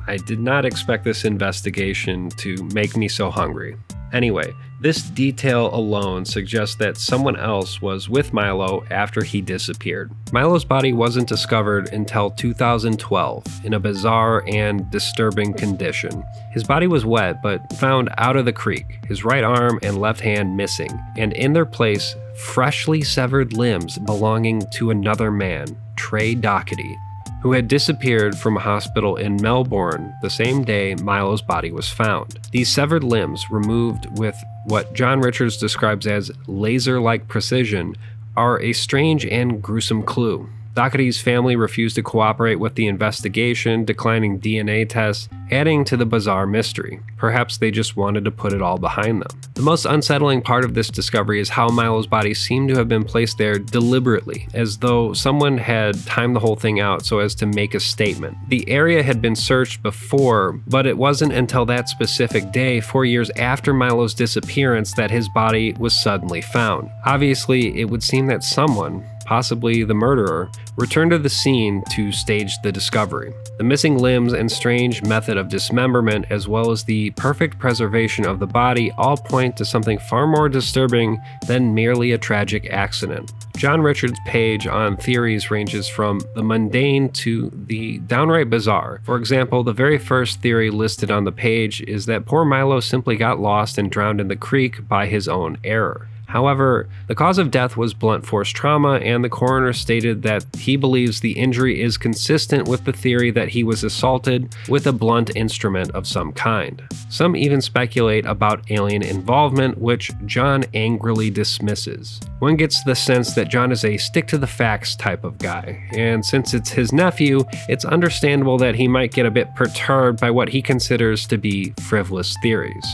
I did not expect this investigation to make me so hungry. Anyway, this detail alone suggests that someone else was with Milo after he disappeared. Milo's body wasn't discovered until 2012 in a bizarre and disturbing condition. His body was wet but found out of the creek, his right arm and left hand missing, and in their place, freshly severed limbs belonging to another man, Trey Doherty, who had disappeared from a hospital in Melbourne the same day Milo's body was found. These severed limbs, removed with what John Richards describes as laser-like precision, are a strange and gruesome clue. Doherty's family refused to cooperate with the investigation, declining DNA tests, adding to the bizarre mystery. Perhaps they just wanted to put it all behind them. The most unsettling part of this discovery is how Milo's body seemed to have been placed there deliberately, as though someone had timed the whole thing out so as to make a statement. The area had been searched before, but it wasn't until that specific day, 4 years after Milo's disappearance, that his body was suddenly found. Obviously, it would seem that someone, possibly the murderer, returned to the scene to stage the discovery. The missing limbs and strange method of dismemberment, as well as the perfect preservation of the body, all point to something far more disturbing than merely a tragic accident. John Richards' page on theories ranges from the mundane to the downright bizarre. For example, the very first theory listed on the page is that poor Milo simply got lost and drowned in the creek by his own error. However, the cause of death was blunt force trauma, and the coroner stated that he believes the injury is consistent with the theory that he was assaulted with a blunt instrument of some kind. Some even speculate about alien involvement, which John angrily dismisses. One gets the sense that John is a stick-to-the-facts type of guy, and since it's his nephew, it's understandable that he might get a bit perturbed by what he considers to be frivolous theories.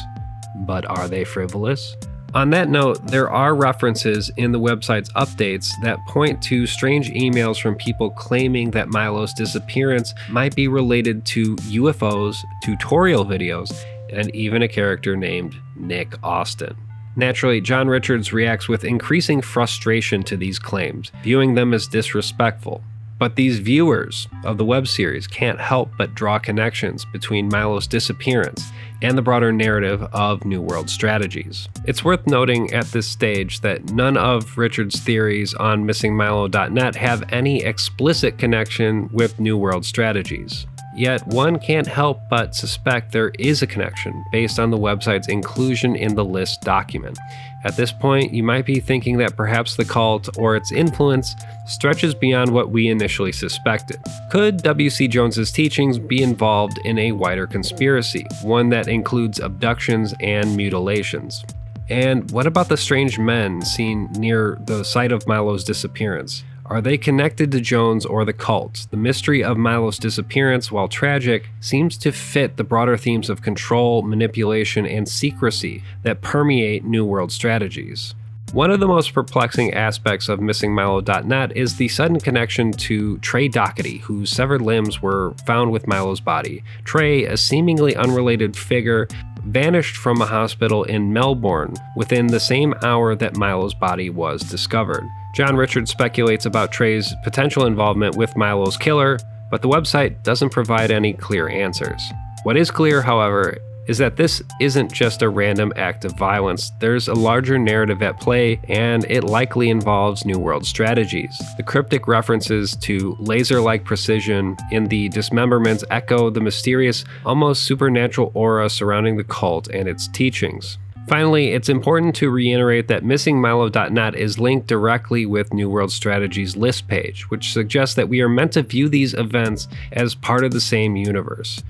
But are they frivolous? On that note, there are references in the website's updates that point to strange emails from people claiming that Milo's disappearance might be related to UFOs, tutorial videos, and even a character named Nick Austin. Naturally, John Richards reacts with increasing frustration to these claims, viewing them as disrespectful. But these viewers of the web series can't help but draw connections between Milo's disappearance and the broader narrative of New World Strategies. It's worth noting at this stage that none of Richards' theories on missingmilo.net have any explicit connection with New World Strategies. Yet one can't help but suspect there is a connection based on the website's inclusion in the list document. At this point, you might be thinking that perhaps the cult or its influence stretches beyond what we initially suspected. Could W.C. Jones's teachings be involved in a wider conspiracy, one that includes abductions and mutilations? And what about the strange men seen near the site of Milo's disappearance? Are they connected to Jones or the cult? The mystery of Milo's disappearance, while tragic, seems to fit the broader themes of control, manipulation, and secrecy that permeate New World Strategies. One of the most perplexing aspects of missingmilo.net is the sudden connection to Trey Doherty, whose severed limbs were found with Milo's body. Trey, a seemingly unrelated figure, vanished from a hospital in Melbourne within the same hour that Milo's body was discovered. John Richards speculates about Trey's potential involvement with Milo's killer, but the website doesn't provide any clear answers. What is clear, however, is that this isn't just a random act of violence. There's a larger narrative at play, and it likely involves New World Strategies. The cryptic references to laser-like precision in the dismemberments echo the mysterious, almost supernatural aura surrounding the cult and its teachings. Finally, it's important to reiterate that missingmilo.net is linked directly with New World Strategies' list page, which suggests that we are meant to view these events as part of the same universe.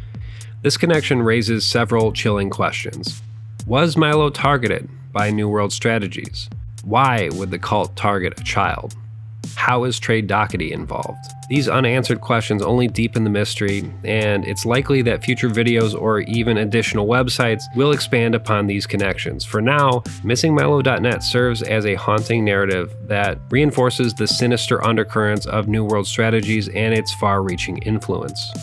This connection raises several chilling questions. Was Milo targeted by New World Strategies? Why would the cult target a child? How is Trey Doherty involved? These unanswered questions only deepen the mystery, and it's likely that future videos or even additional websites will expand upon these connections. For now, missingmilo.net serves as a haunting narrative that reinforces the sinister undercurrents of New World Strategies and its far-reaching influence.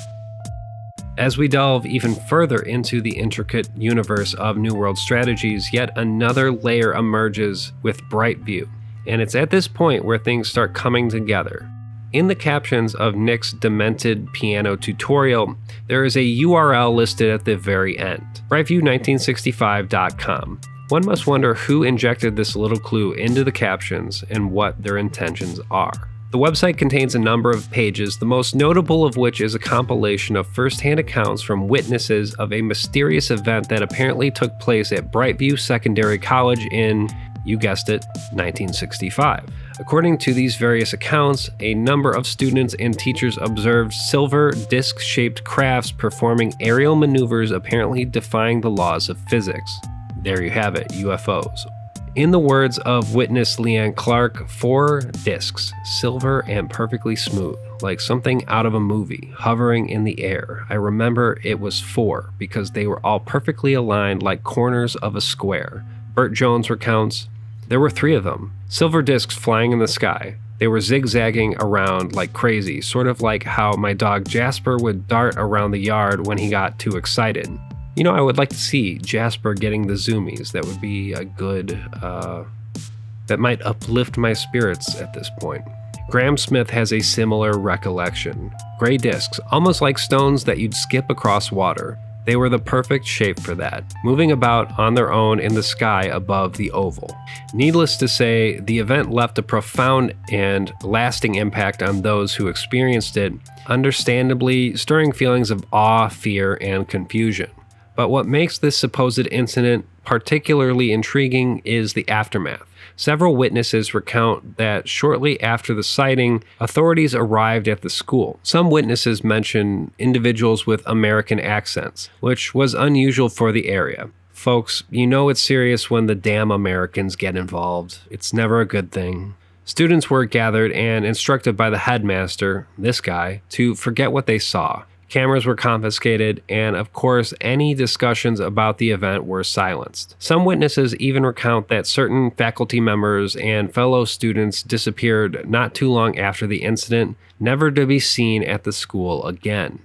As we delve even further into the intricate universe of New World Strategies, yet another layer emerges with Brightview. And it's at this point where things start coming together. In the captions of Nick's demented piano tutorial, there is a URL listed at the very end, brightview1965.com. One must wonder who injected this little clue into the captions and what their intentions are. The website contains a number of pages, the most notable of which is a compilation of first-hand accounts from witnesses of a mysterious event that apparently took place at Brightview Secondary College in, you guessed it, 1965. According to these various accounts, a number of students and teachers observed silver disc-shaped crafts performing aerial maneuvers apparently defying the laws of physics. There you have it, UFOs. In the words of witness Leanne Clark, 4 discs, silver and perfectly smooth, like something out of a movie, hovering in the air. I remember it was 4 because they were all perfectly aligned like corners of a square. Burt Jones recounts, there were 3 of them, silver discs flying in the sky. They were zigzagging around like crazy, sort of like how my dog Jasper would dart around the yard when he got too excited. You know, I would like to see Jasper getting the zoomies. That would be a good, that might uplift my spirits at this point. Graham Smith has a similar recollection. Gray discs, almost like stones that you'd skip across water. They were the perfect shape for that, moving about on their own in the sky above the oval. Needless to say, the event left a profound and lasting impact on those who experienced it, understandably stirring feelings of awe, fear, and confusion. But what makes this supposed incident particularly intriguing is the aftermath. Several witnesses recount that shortly after the sighting, authorities arrived at the school. Some witnesses mention individuals with American accents, which was unusual for the area. Folks, you know it's serious when the damn Americans get involved. It's never a good thing. Students were gathered and instructed by the headmaster, this guy, to forget what they saw. Cameras were confiscated, and of course, any discussions about the event were silenced. Some witnesses even recount that certain faculty members and fellow students disappeared not too long after the incident, never to be seen at the school again.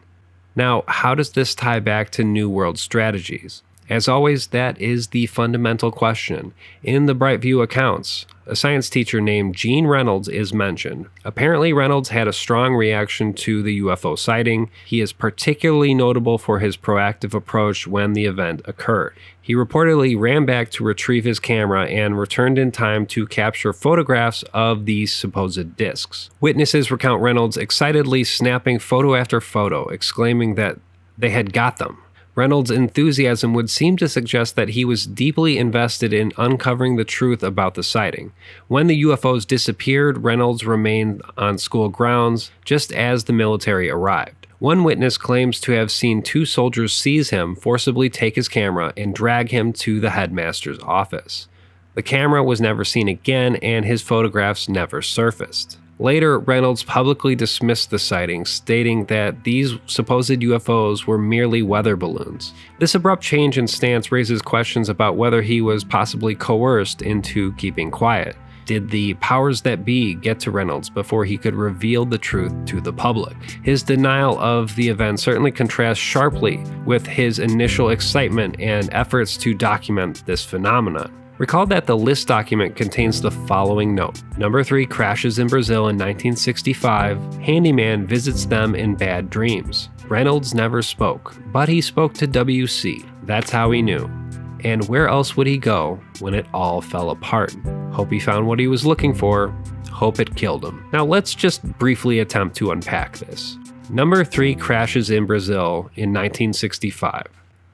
Now, how does this tie back to New World Strategies? As always, that is the fundamental question. In the Brightview accounts, a science teacher named Gene Reynolds is mentioned. Apparently, Reynolds had a strong reaction to the UFO sighting. He is particularly notable for his proactive approach when the event occurred. He reportedly ran back to retrieve his camera and returned in time to capture photographs of these supposed discs. Witnesses recount Reynolds excitedly snapping photo after photo, exclaiming that they had got them. Reynolds' enthusiasm would seem to suggest that he was deeply invested in uncovering the truth about the sighting. When the UFOs disappeared, Reynolds remained on school grounds just as the military arrived. One witness claims to have seen 2 soldiers seize him, forcibly take his camera, and drag him to the headmaster's office. The camera was never seen again, and his photographs never surfaced. Later, Reynolds publicly dismissed the sighting, stating that these supposed UFOs were merely weather balloons. This abrupt change in stance raises questions about whether he was possibly coerced into keeping quiet. Did the powers that be get to Reynolds before he could reveal the truth to the public? His denial of the event certainly contrasts sharply with his initial excitement and efforts to document this phenomenon. Recall that the list document contains the following note. Number 3 crashes in Brazil in 1965. Handyman visits them in bad dreams. Reynolds never spoke, but he spoke to WC. That's how he knew. And where else would he go when it all fell apart? Hope he found what he was looking for. Hope it killed him. Now let's just briefly attempt to unpack this. Number 3 crashes in Brazil in 1965.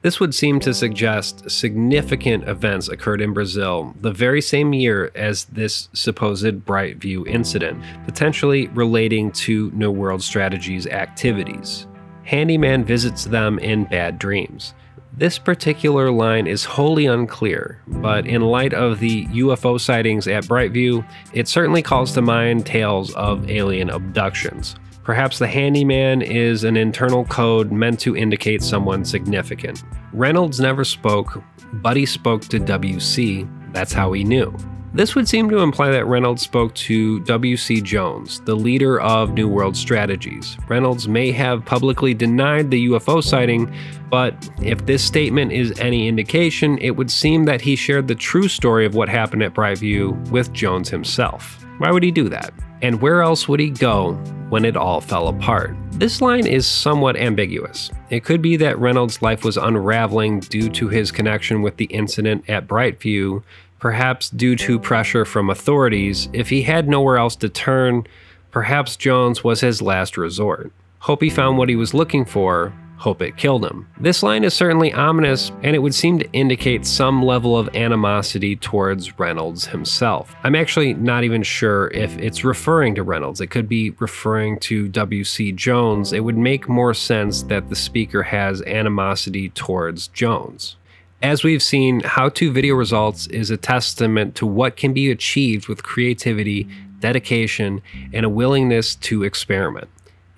This would seem to suggest significant events occurred in Brazil the very same year as this supposed Brightview incident, potentially relating to New World Strategy's activities. Handyman visits them in bad dreams. This particular line is wholly unclear, but in light of the UFO sightings at Brightview, it certainly calls to mind tales of alien abductions. Perhaps the handyman is an internal code meant to indicate someone significant. Reynolds never spoke, but he spoke to WC. That's how he knew. This would seem to imply that Reynolds spoke to W.C. Jones, the leader of New World Strategies. Reynolds may have publicly denied the UFO sighting, but if this statement is any indication, it would seem that he shared the true story of what happened at Brightview with Jones himself. Why would he do that? And where else would he go when it all fell apart? This line is somewhat ambiguous. It could be that Reynolds' life was unraveling due to his connection with the incident at Brightview, perhaps due to pressure from authorities. If he had nowhere else to turn, perhaps Jones was his last resort. Hope he found what he was looking for. Hope it killed him. This line is certainly ominous, and it would seem to indicate some level of animosity towards Reynolds himself. I'm actually not even sure if it's referring to Reynolds. It could be referring to W.C. Jones. It would make more sense that the speaker has animosity towards Jones. As we've seen, HowTo video results is a testament to what can be achieved with creativity, dedication, and a willingness to experiment.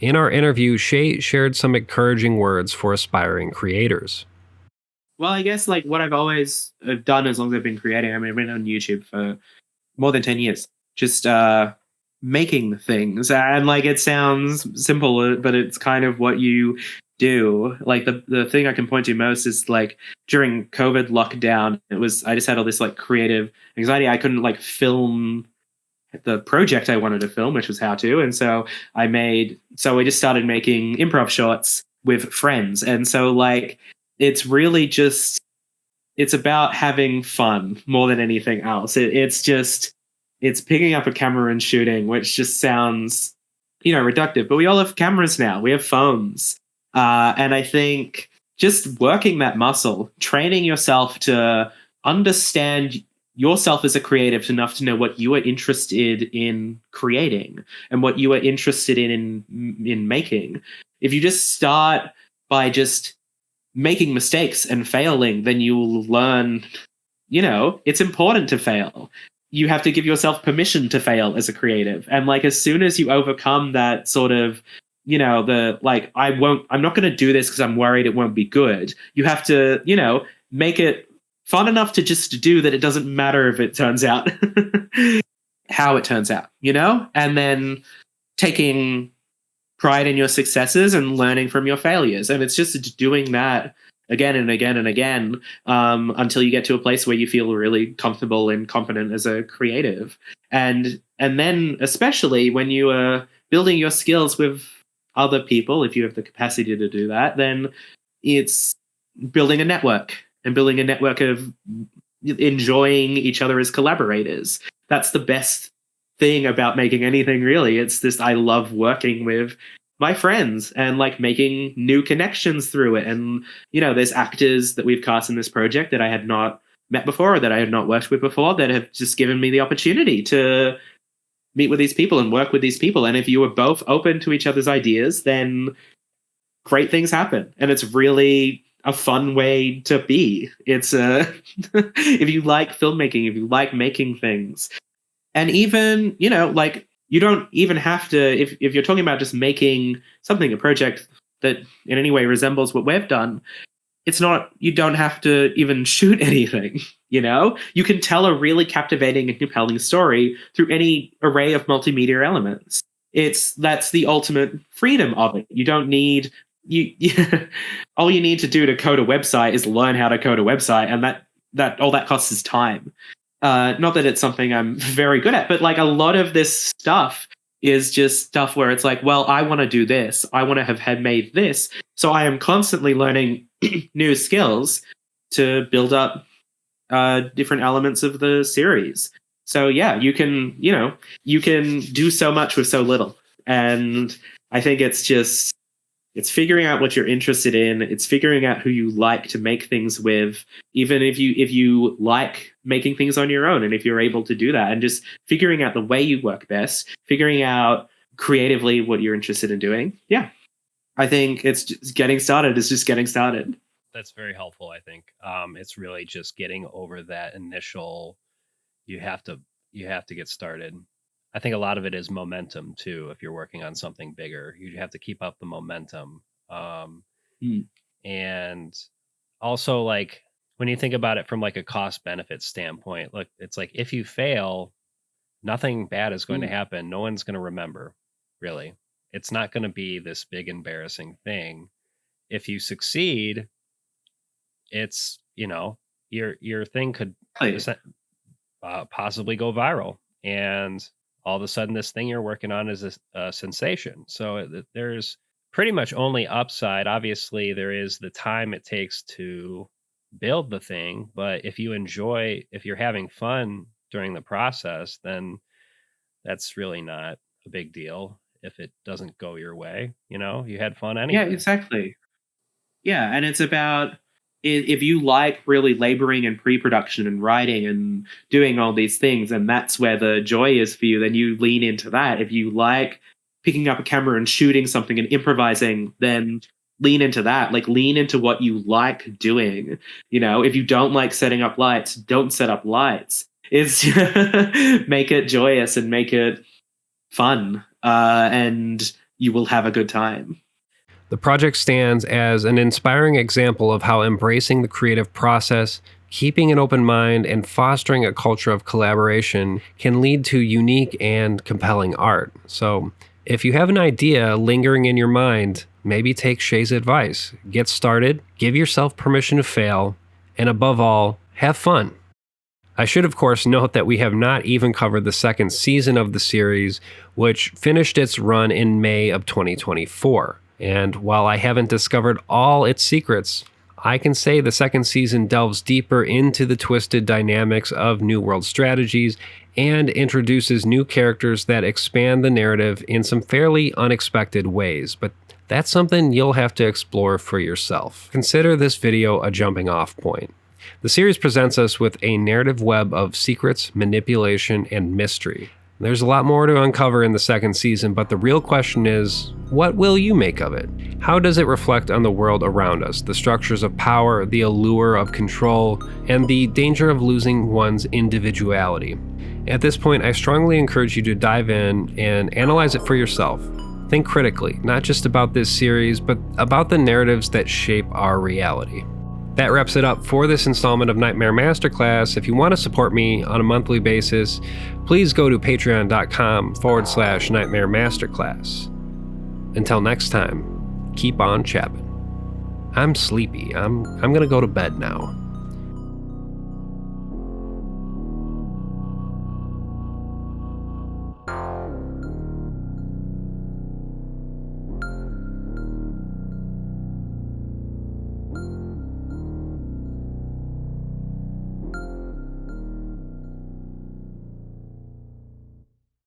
In our interview, Shay shared some encouraging words for aspiring creators. Well, I guess like what I've always done as long as I've been creating, I mean, I've been on YouTube for more than 10 years, just making things. And like it sounds simple, but it's kind of what you do. Like the thing I can point to most is like during COVID lockdown, I just had all this like creative anxiety. I couldn't like film the project I wanted to film, which was HowTo. And so we just started making improv shorts with friends. And so like, it's really just, it's about having fun more than anything else. It's picking up a camera and shooting, which just sounds, reductive, but we all have cameras now. We have phones. And I think just working that muscle, training yourself to understand yourself as a creative enough to know what you are interested in creating and what you are interested in making. If you just start by just making mistakes and failing, then you will learn, it's important to fail. You have to give yourself permission to fail as a creative. And like, as soon as you overcome that sort of, I'm not going to do this because I'm worried it won't be good. You have to, make it fun enough to just do that it doesn't matter if it turns out how it turns out, and then taking pride in your successes and learning from your failures. And it's just doing that again and again and again, until you get to a place where you feel really comfortable and confident as a creative. And then especially when you are building your skills with other people, if you have the capacity to do that, then it's building a network of enjoying each other as collaborators. That's the best thing about making anything, really. It's this, I love working with my friends and like making new connections through it. And, there's actors that we've cast in this project that I had not met before, or that I had not worked with before, that have just given me the opportunity to meet with these people and work with these people. And if you were both open to each other's ideas, then great things happen. And it's really a fun way to be. It's if you like filmmaking, if you like making things, and even, like, you don't even have to, if you're talking about just making something, a project that in any way resembles what we've done, it's not, you don't have to even shoot anything, You can tell a really captivating and compelling story through any array of multimedia elements. That's the ultimate freedom of it. You don't need, all you need to do to code a website is learn how to code a website, and that all that costs is time. Not that it's something I'm very good at, but like a lot of this stuff is just stuff where it's like, well, I want to do this. I want to have made this. So I am constantly learning new skills to build up different elements of the series. So yeah, you can do so much with so little. And I think it's figuring out what you're interested in. It's figuring out who you like to make things with, even if you like making things on your own, and if you're able to do that, and just figuring out the way you work best, figuring out creatively what you're interested in doing. Yeah, I think it's just getting started. It's just getting started. That's very helpful, I think. It's really just getting over that initial, you have to get started. I think a lot of it is momentum too. If you're working on something bigger, you have to keep up the momentum. And also, like, when you think about it from like a cost benefit standpoint, look, it's like, if you fail, nothing bad is going to happen. No one's going to remember, really. It's not going to be this big embarrassing thing. If you succeed, it's, your thing could possibly go viral, and all of a sudden this thing you're working on is a sensation. So there's pretty much only upside. Obviously, there is the time it takes to build the thing, but if you're having fun during the process, then that's really not a big deal. If it doesn't go your way, you had fun anyway. Yeah, exactly. Yeah, and it's about, if you like really laboring in pre-production and writing and doing all these things, and that's where the joy is for you, then you lean into that. If you like picking up a camera and shooting something and improvising, then lean into that. Like, lean into what you like doing. If you don't like setting up lights, don't set up lights. It's make it joyous and make it fun, and you will have a good time. The project stands as an inspiring example of how embracing the creative process, keeping an open mind, and fostering a culture of collaboration can lead to unique and compelling art. So, if you have an idea lingering in your mind, maybe take Shay's advice. Get started, give yourself permission to fail, and above all, have fun. I should, of course, note that we have not even covered the second season of the series, which finished its run in May of 2024. And while I haven't discovered all its secrets, I can say the second season delves deeper into the twisted dynamics of New World strategies and introduces new characters that expand the narrative in some fairly unexpected ways. But that's something you'll have to explore for yourself. Consider this video a jumping off point. The series presents us with a narrative web of secrets, manipulation, and mystery. There's a lot more to uncover in the second season, but the real question is, what will you make of it? How does it reflect on the world around us, the structures of power, the allure of control, and the danger of losing one's individuality? At this point, I strongly encourage you to dive in and analyze it for yourself. Think critically, not just about this series, but about the narratives that shape our reality. That wraps it up for this installment of Nightmare Masterclass. If you want to support me on a monthly basis, please go to patreon.com/Nightmare Masterclass. Until next time, keep on chapping. I'm sleepy. I'm gonna go to bed now.